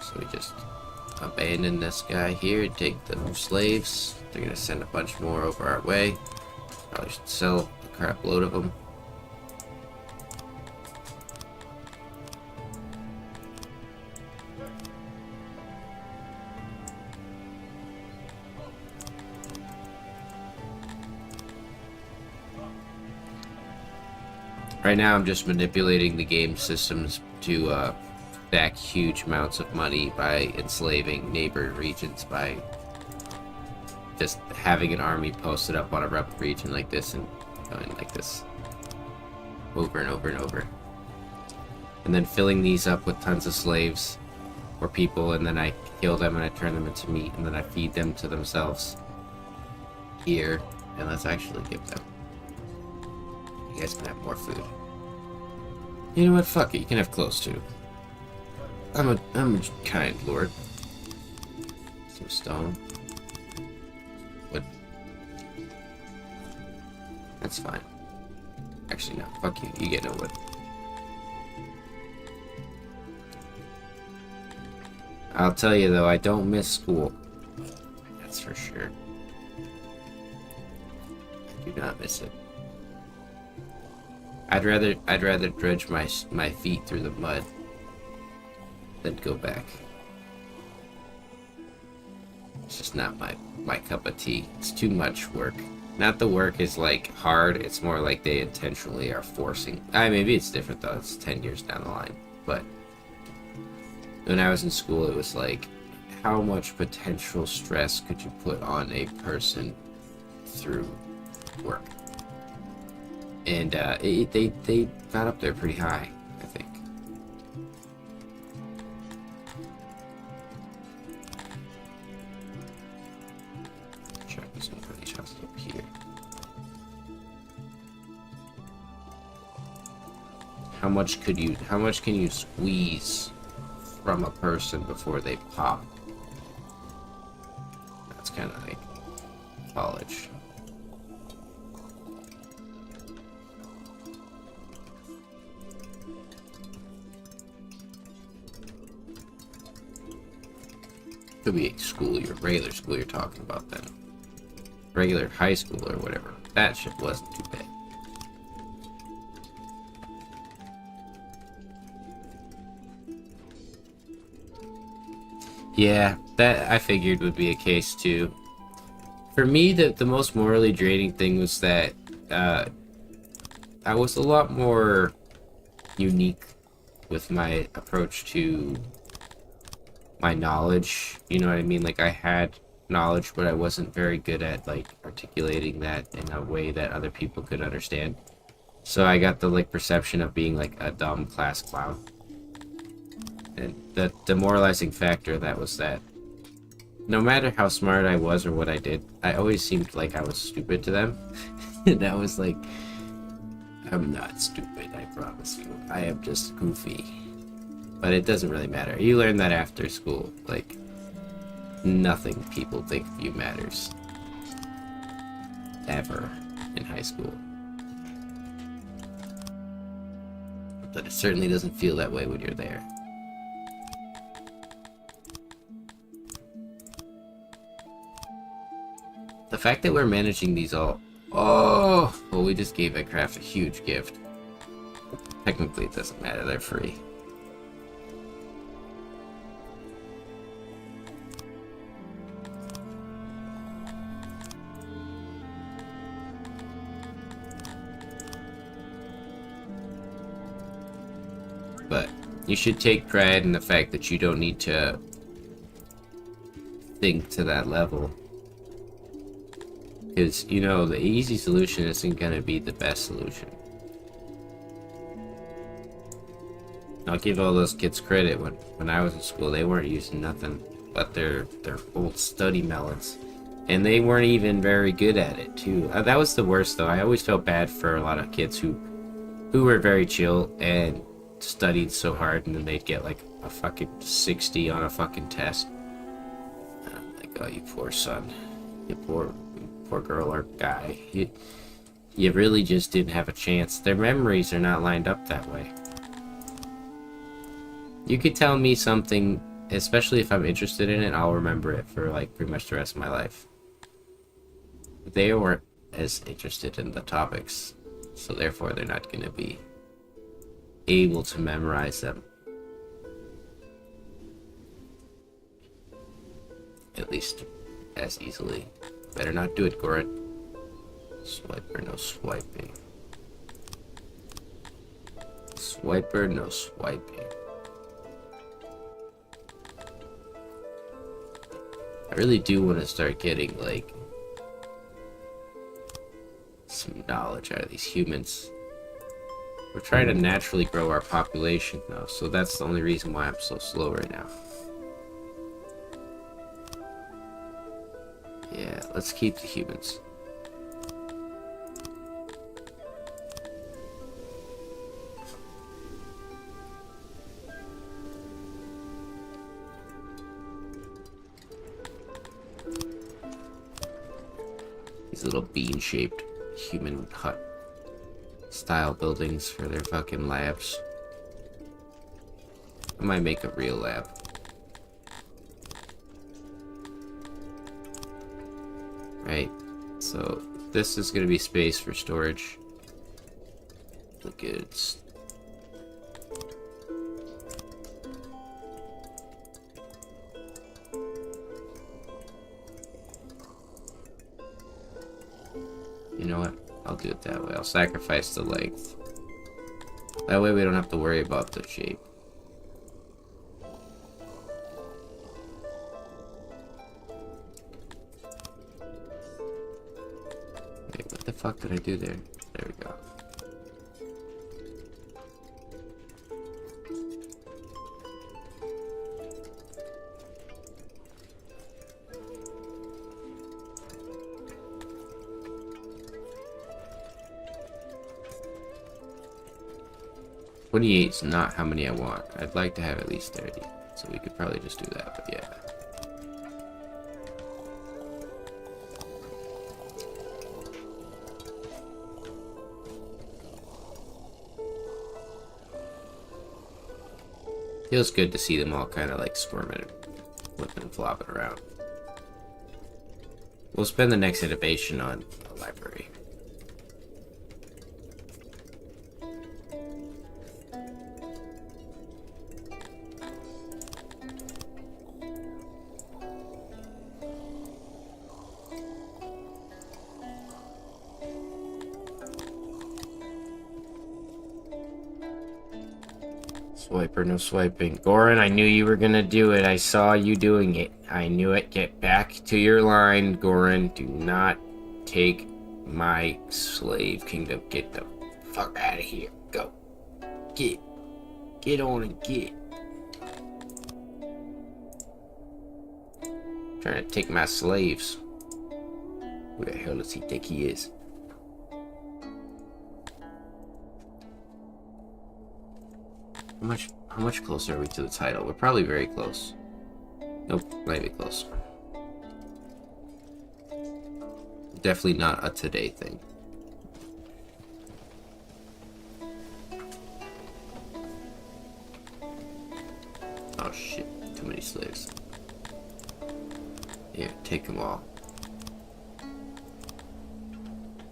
So we just abandon this guy here, take the slaves. They're gonna send a bunch more over our way. Probably should sell a crap load of them. Right now, I'm just manipulating the game systems to stack huge amounts of money by enslaving neighbor regions, by just having an army posted up on a rebel region like this and going like this over and over and over. And then filling these up with tons of slaves or people, and then I kill them and I turn them into meat, and then I feed them to themselves. Here, and let's actually give them. You guys can have more food. You know what? Fuck it. You can have clothes too. I'm a kind lord. Some stone. Wood. That's fine. Actually, no. Fuck you. You get no wood. I'll tell you though, I don't miss school. That's for sure. I do not miss it. I'd rather dredge my feet through the mud than go back. It's just not my cup of tea. It's too much work. Not the work is like hard, it's more like they intentionally are forcing. Maybe it's different though, it's 10 years down the line. But when I was in school, it was like, how much potential stress could you put on a person through work? And they got up there pretty high, I think. Check this one for these houses up here. How much can you squeeze from a person before they pop? That's kind of like college. Could be school, your regular school you're talking about then. Regular high school or whatever. That shit wasn't too bad. Yeah, that I figured would be a case too. For me, the most morally draining thing was that I was a lot more unique with my approach to my knowledge. You know what I mean? Like, I had knowledge, but I wasn't very good at like articulating that in a way that other people could understand. So I got the like perception of being like a dumb class clown. And the demoralizing factor of that was that no matter how smart I was or what I did, I always seemed like I was stupid to them. And I was like, I'm not stupid, I promise you. I am just goofy. But it doesn't really matter. You learn that after school. Like, nothing people think of you matters. Ever in high school. But it certainly doesn't feel that way when you're there. The fact that we're managing these all... Oh! Well, we just gave Craft a huge gift. Technically, it doesn't matter. They're free. But you should take pride in the fact that you don't need to think to that level. Because, you know, the easy solution isn't going to be the best solution. I'll give all those kids credit. When I was in school, they weren't using nothing but their old study melons. And they weren't even very good at it, too. That was the worst, though. I always felt bad for a lot of kids who were very chill and studied so hard, and then they'd get like a fucking 60 on a fucking test. And I'm like, oh, you poor son. You poor girl or guy. You really just didn't have a chance. Their memories are not lined up that way. You could tell me something, especially if I'm interested in it, I'll remember it for like pretty much the rest of my life. They weren't as interested in the topics, so therefore they're not going to be able to memorize them. At least as easily. Better not do it, Goran. Swipe or no swiping. Swiper, no swiping. I really do want to start getting, like, some knowledge out of these humans. We're trying to naturally grow our population, though, so that's the only reason why I'm so slow right now. Yeah, let's keep the humans. These little bean-shaped human hut style buildings for their fucking labs. I might make a real lab. Right, so this is gonna be space for storage. The goods. You know what? I'll do it that way. I'll sacrifice the length. That way we don't have to worry about the shape. Wait, what the fuck did I do there? There we go. "28's not how many I want. I'd like to have at least 30. So we could probably just do that, but yeah. Feels good to see them all kind of like squirming and flipping and flopping around. We'll spend the next innovation on a library. Swiper, no swiping. Goran, I knew you were gonna do it. I saw you doing it. I knew it. Get back to your line, Goran. Do not take my slave kingdom. Get the fuck out of here. Go. Get. Get on and get. Trying to take my slaves. Who the hell does he think he is? How much closer are we to the title? We're probably very close. Nope, not even close. Definitely not a today thing. Oh shit, too many slaves. Here, take them all.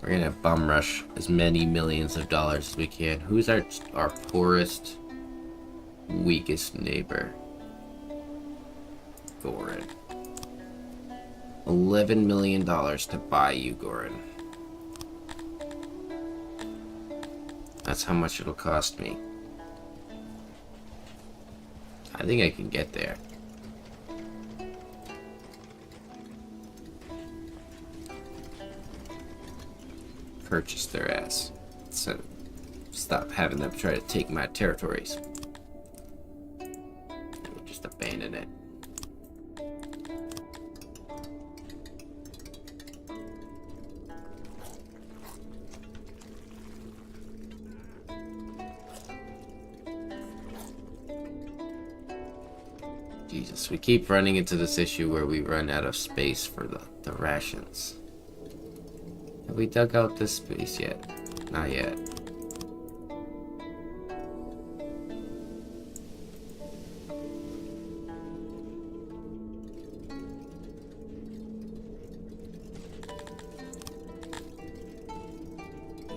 We're gonna bum rush as many millions of dollars as we can. Who's our poorest, weakest neighbor? Goran. $11 million to buy you, Goran. That's how much it'll cost me. I think I can get there. Purchase their ass. So stop having them try to take my territories. Just abandon it. Jesus, we keep running into this issue where we run out of space for the rations. Have we dug out this space yet? Not yet.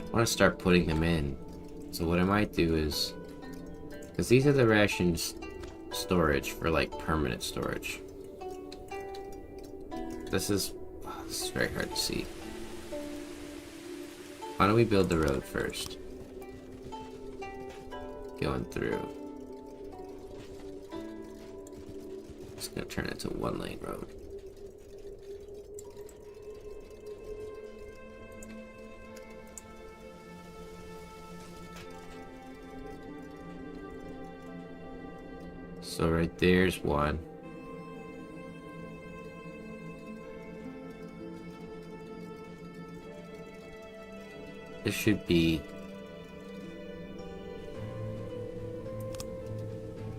I want to start putting them in. So what I might do is, because these are the rations storage for like permanent storage. This is very hard to see. Why don't we build the road first? going through. It's gonna turn into a 1-lane road. So right there's one. This should be...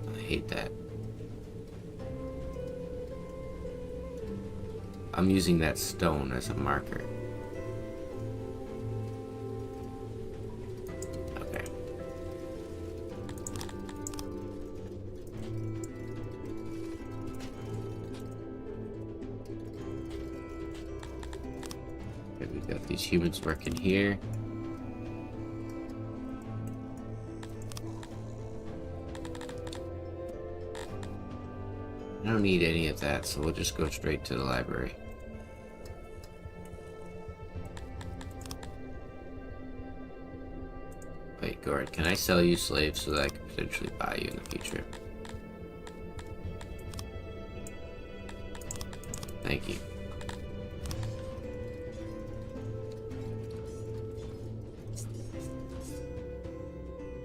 I hate that. I'm using that stone as a marker. Okay. Okay, we got these humans working here. I don't need any of that, so we'll just go straight to the library. Wait, Gord, can I sell you slaves so that I can potentially buy you in the future? Thank you.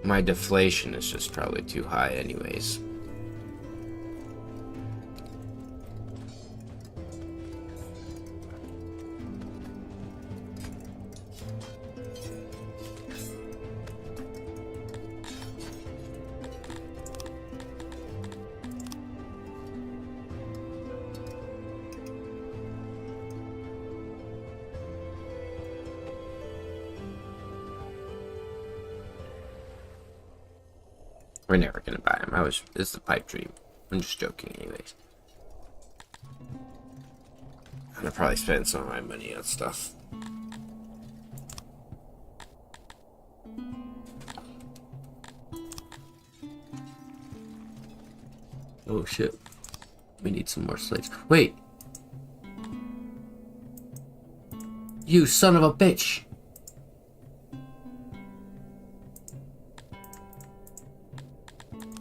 My deflation is just probably too high anyways. We're never gonna buy him. This is a pipe dream. I'm just joking anyways. I'm gonna probably spend some of my money on stuff. Oh shit. We need some more slaves. Wait! You son of a bitch!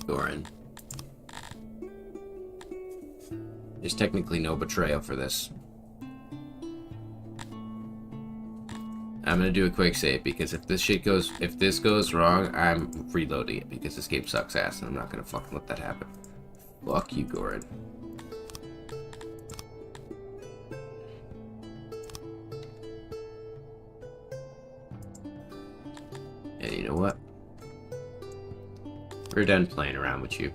Goran. There's technically no betrayal for this. I'm gonna do a quick save because if this goes wrong, I'm reloading it because this game sucks ass and I'm not gonna fucking let that happen. Fuck you, Goran. And you know what? We're done playing around with you.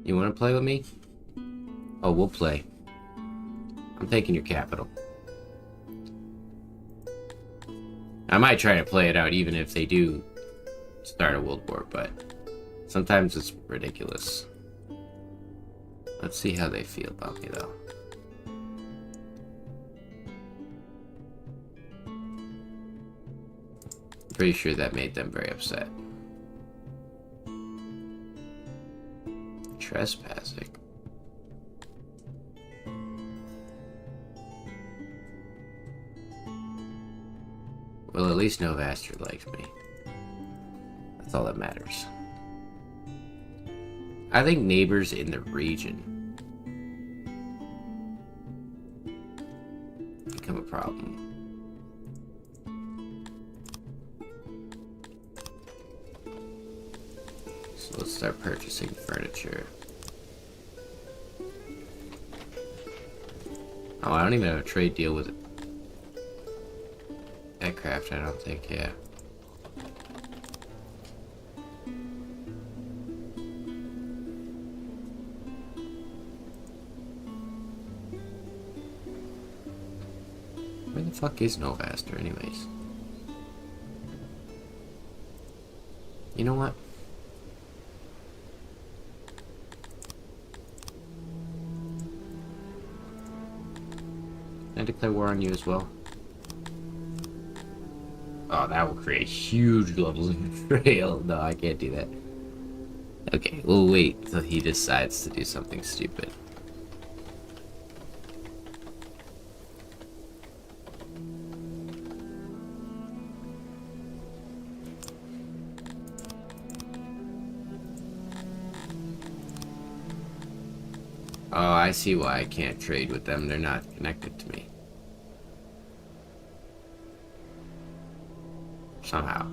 You want to play with me? Oh, we'll play. I'm taking your capital. I might try to play it out even if they do start a world war, but sometimes it's ridiculous. Let's see how they feel about me, though. I'm pretty sure that made them very upset. Trespassing. Well, at least Novaster likes me. That's all that matters. I think neighbors in the region become a problem. So let's start purchasing furniture. Oh, I don't even have a trade deal with aircraft, I don't think, yeah. Where the fuck is Novaster, anyways? You know what? Can I declare war on you as well? Oh, that will create huge levels of betrayal. No, I can't do that. Okay, we'll wait till he decides to do something stupid. Oh, I see why I can't trade with them. They're not connected to me. Somehow.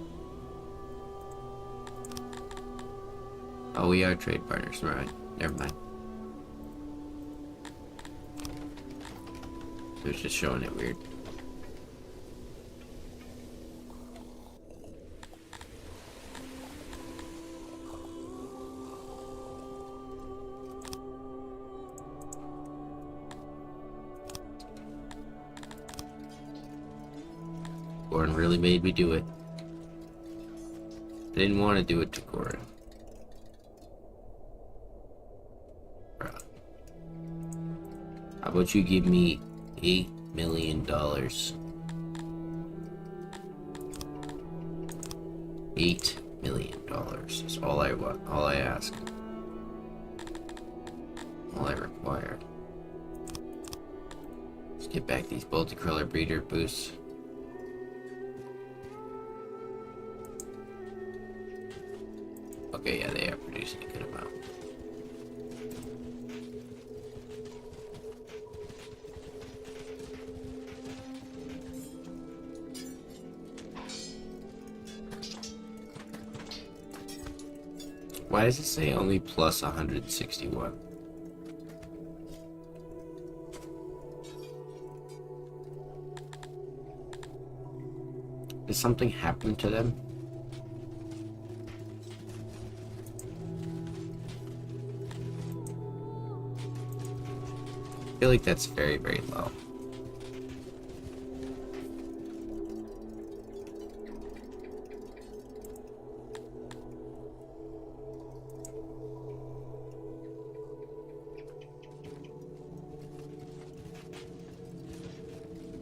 Oh, we are trade partners, right? Never mind. It was just showing it weird. Goran really made me do it. I didn't want to do it to Goran. Bruh. How about you give me $8 million? $8 million is all I want, all I ask. All I require. Let's get back these multicolour breeder boosts. Okay, yeah, they are producing a good amount. Why does it say only plus 161? Did something happen to them? I feel like that's very, very low.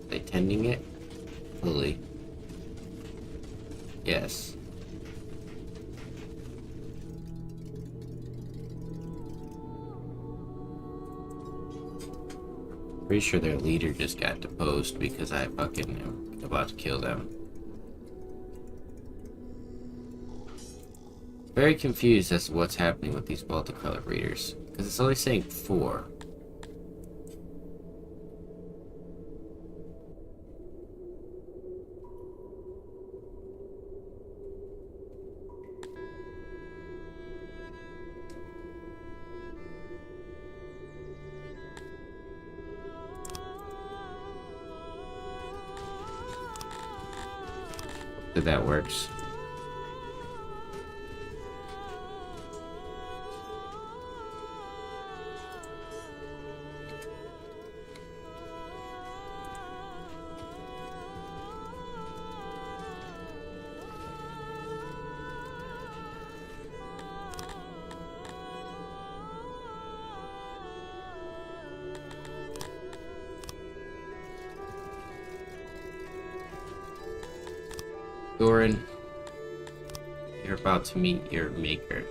They tending it? Fully. Yes. Pretty sure their leader just got deposed because I fucking am about to kill them. Very confused as to what's happening with these multicolor breeders. Because it's only saying 4. If that works. Goran, you're about to meet your maker.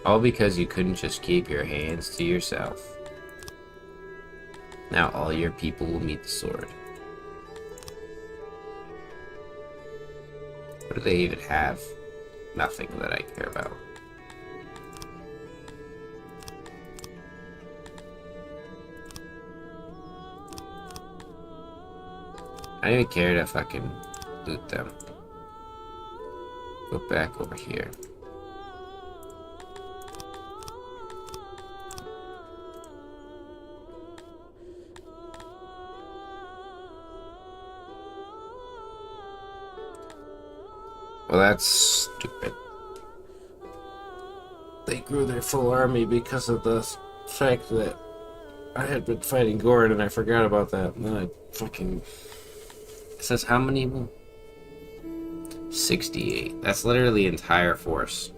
All because you couldn't just keep your hands to yourself. Now all your people will meet the sword. What do they even have? Nothing that I care about. I don't even care to fucking loot them. Go back over here. Well, that's stupid. They grew their full army because of the fact that I had been fighting Goran and I forgot about that. And then I fucking... It says how many? 68. That's literally entire force.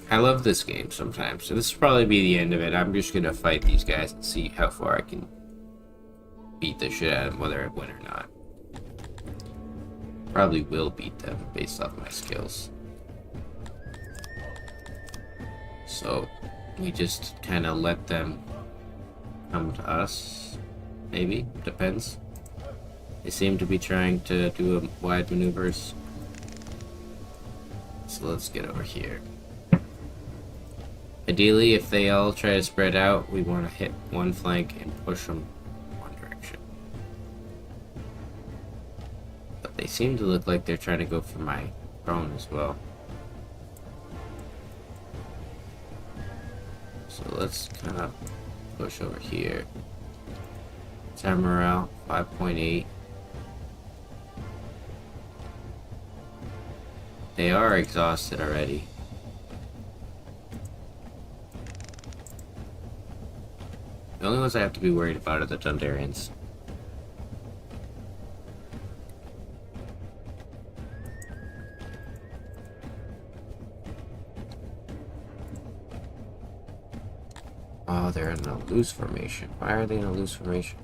I love this game sometimes. So this will probably be the end of it. I'm just gonna fight these guys and see how far I can beat the shit out of them, whether I win or not. Probably will beat them based off my skills. So we just kind of let them come to us. Maybe. Depends. They seem to be trying to do wide maneuvers. So let's get over here. Ideally, if they all try to spread out, we want to hit one flank and push them one direction. But they seem to look like they're trying to go for my throne as well. So let's kind of push over here. Time morale 5.8. They are exhausted already. The only ones I have to be worried about are the Dundarians. Oh, they're in a loose formation. Why are they in a loose formation?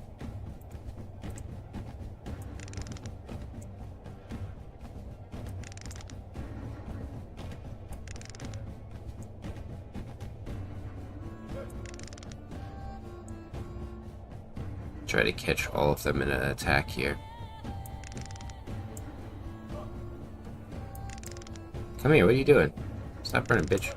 Try to catch all of them in an attack here. Come here, what are you doing? Stop running, bitch.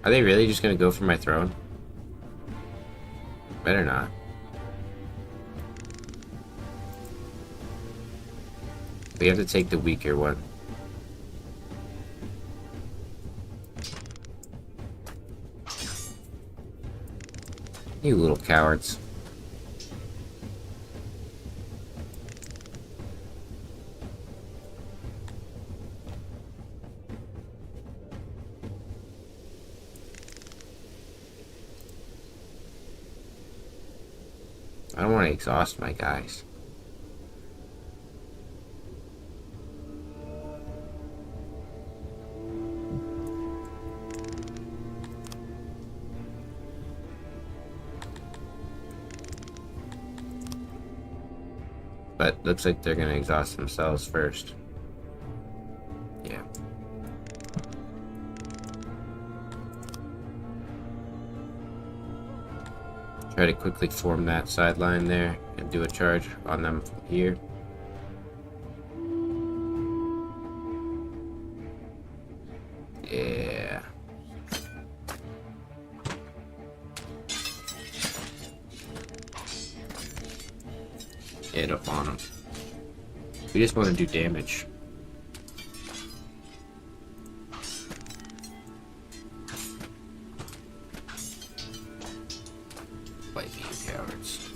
Are they really just gonna go for my throne? Better not. We have to take the weaker one. You little cowards. I don't want to exhaust my guys. But looks like they're gonna exhaust themselves first. Yeah. Try to quickly form that sideline there and do a charge on them from here. Yeah. Hit up on them. We just want to do damage. Fight me, you cowards.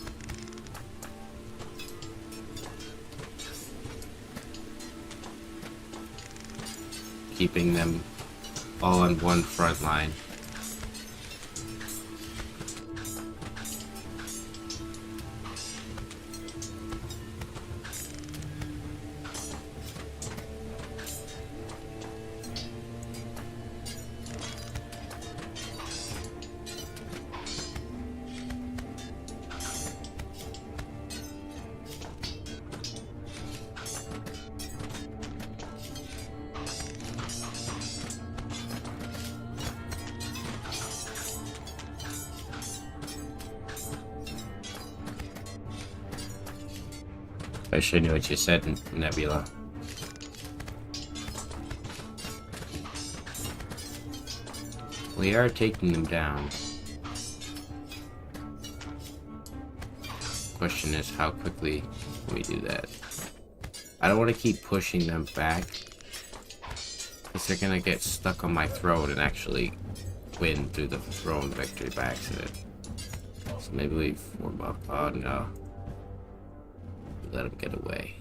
Keeping them all on one front line. I should know what you said, Nebula. We are taking them down. Question is, how quickly can we do that? I don't want to keep pushing them back, because they're gonna get stuck on my throne and actually win through the throne victory by accident. So maybe we form up. Oh no. Let him get away.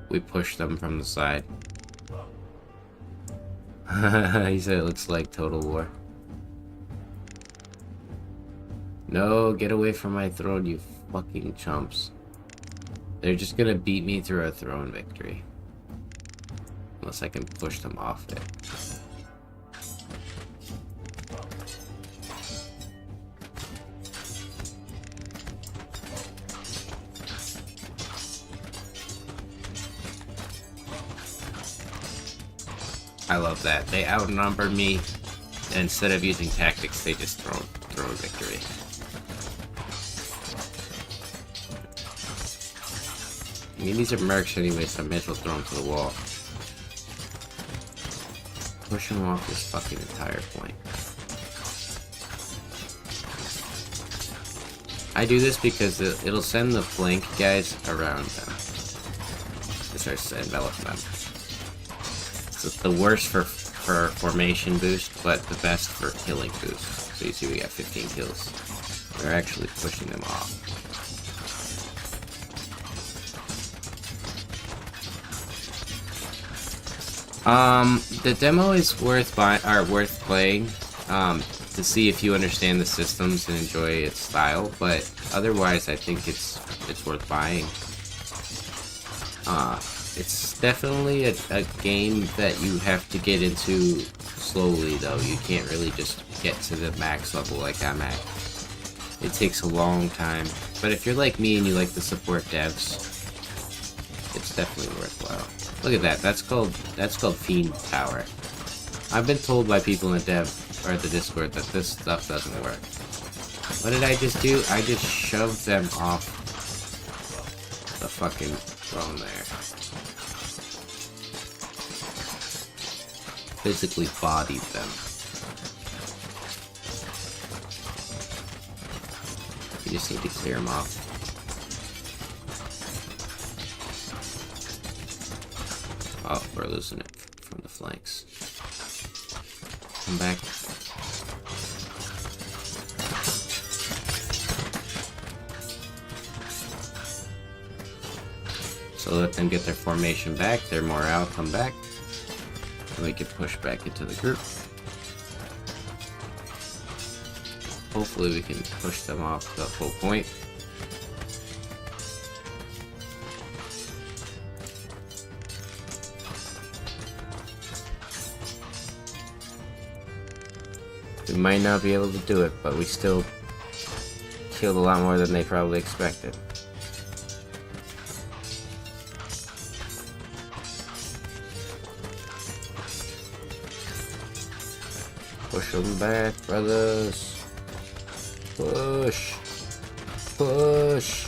We push them from the side. He said it looks like Total War. No, get away from my throne, you fucking chumps. They're just gonna beat me through a throne victory. Unless I can push them off it. I love that. They outnumber me, and instead of using tactics, they just throw victory. I mean, these are mercs anyway, so I may as well throw them to the wall. Push them off this fucking entire point. I do this because it'll send the flank guys around them. It starts to envelop them. So it's the worst for formation boost, but the best for killing boost. So you see we got 15 kills. We're actually pushing them off. The demo is worth playing, to see if you understand the systems and enjoy its style, but otherwise I think it's worth buying. It's definitely a game that you have to get into slowly, though. You can't really just get to the max level like I'm at. It takes a long time, but if you're like me and you like to support devs, it's definitely worthwhile. Look at that. That's called Fiend Power. I've been told by people in the Discord that this stuff doesn't work. What did I just do? I just shoved them off the fucking throne there. Physically bodied them. You just need to clear them off. Oh, we're losing it from the flanks. Come back. So let them get their formation back, their morale come back, and we can push back into the group. Hopefully we can push them off the full point. We might not be able to do it, but we still killed a lot more than they probably expected. Push them back, brothers. Push. Push.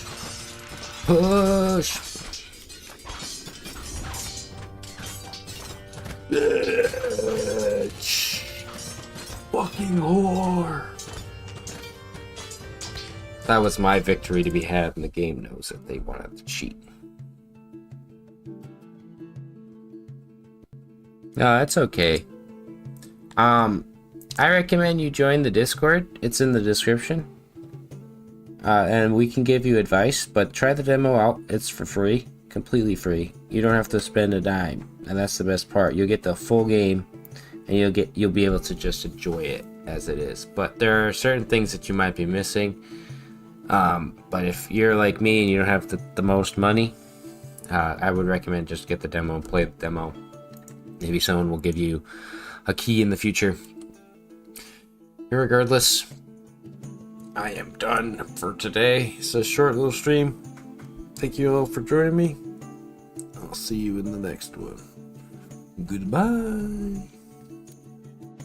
Push. Bitch. Fucking whore. That was my victory to be had, and the game knows that they wanted to cheat. No, that's okay. I recommend you join the Discord. It's in the description. And we can give you advice, but try the demo out. It's for free. Completely free. You don't have to spend a dime. And that's the best part. You'll get the full game, and you'll be able to just enjoy it as it is. But there are certain things that you might be missing. But if you're like me and you don't have the most money, I would recommend just get the demo and play the demo. Maybe someone will give you a key in the future. Regardless, I am done for today. It's a short little stream. Thank you all for joining me. I'll see you in the next one. Goodbye.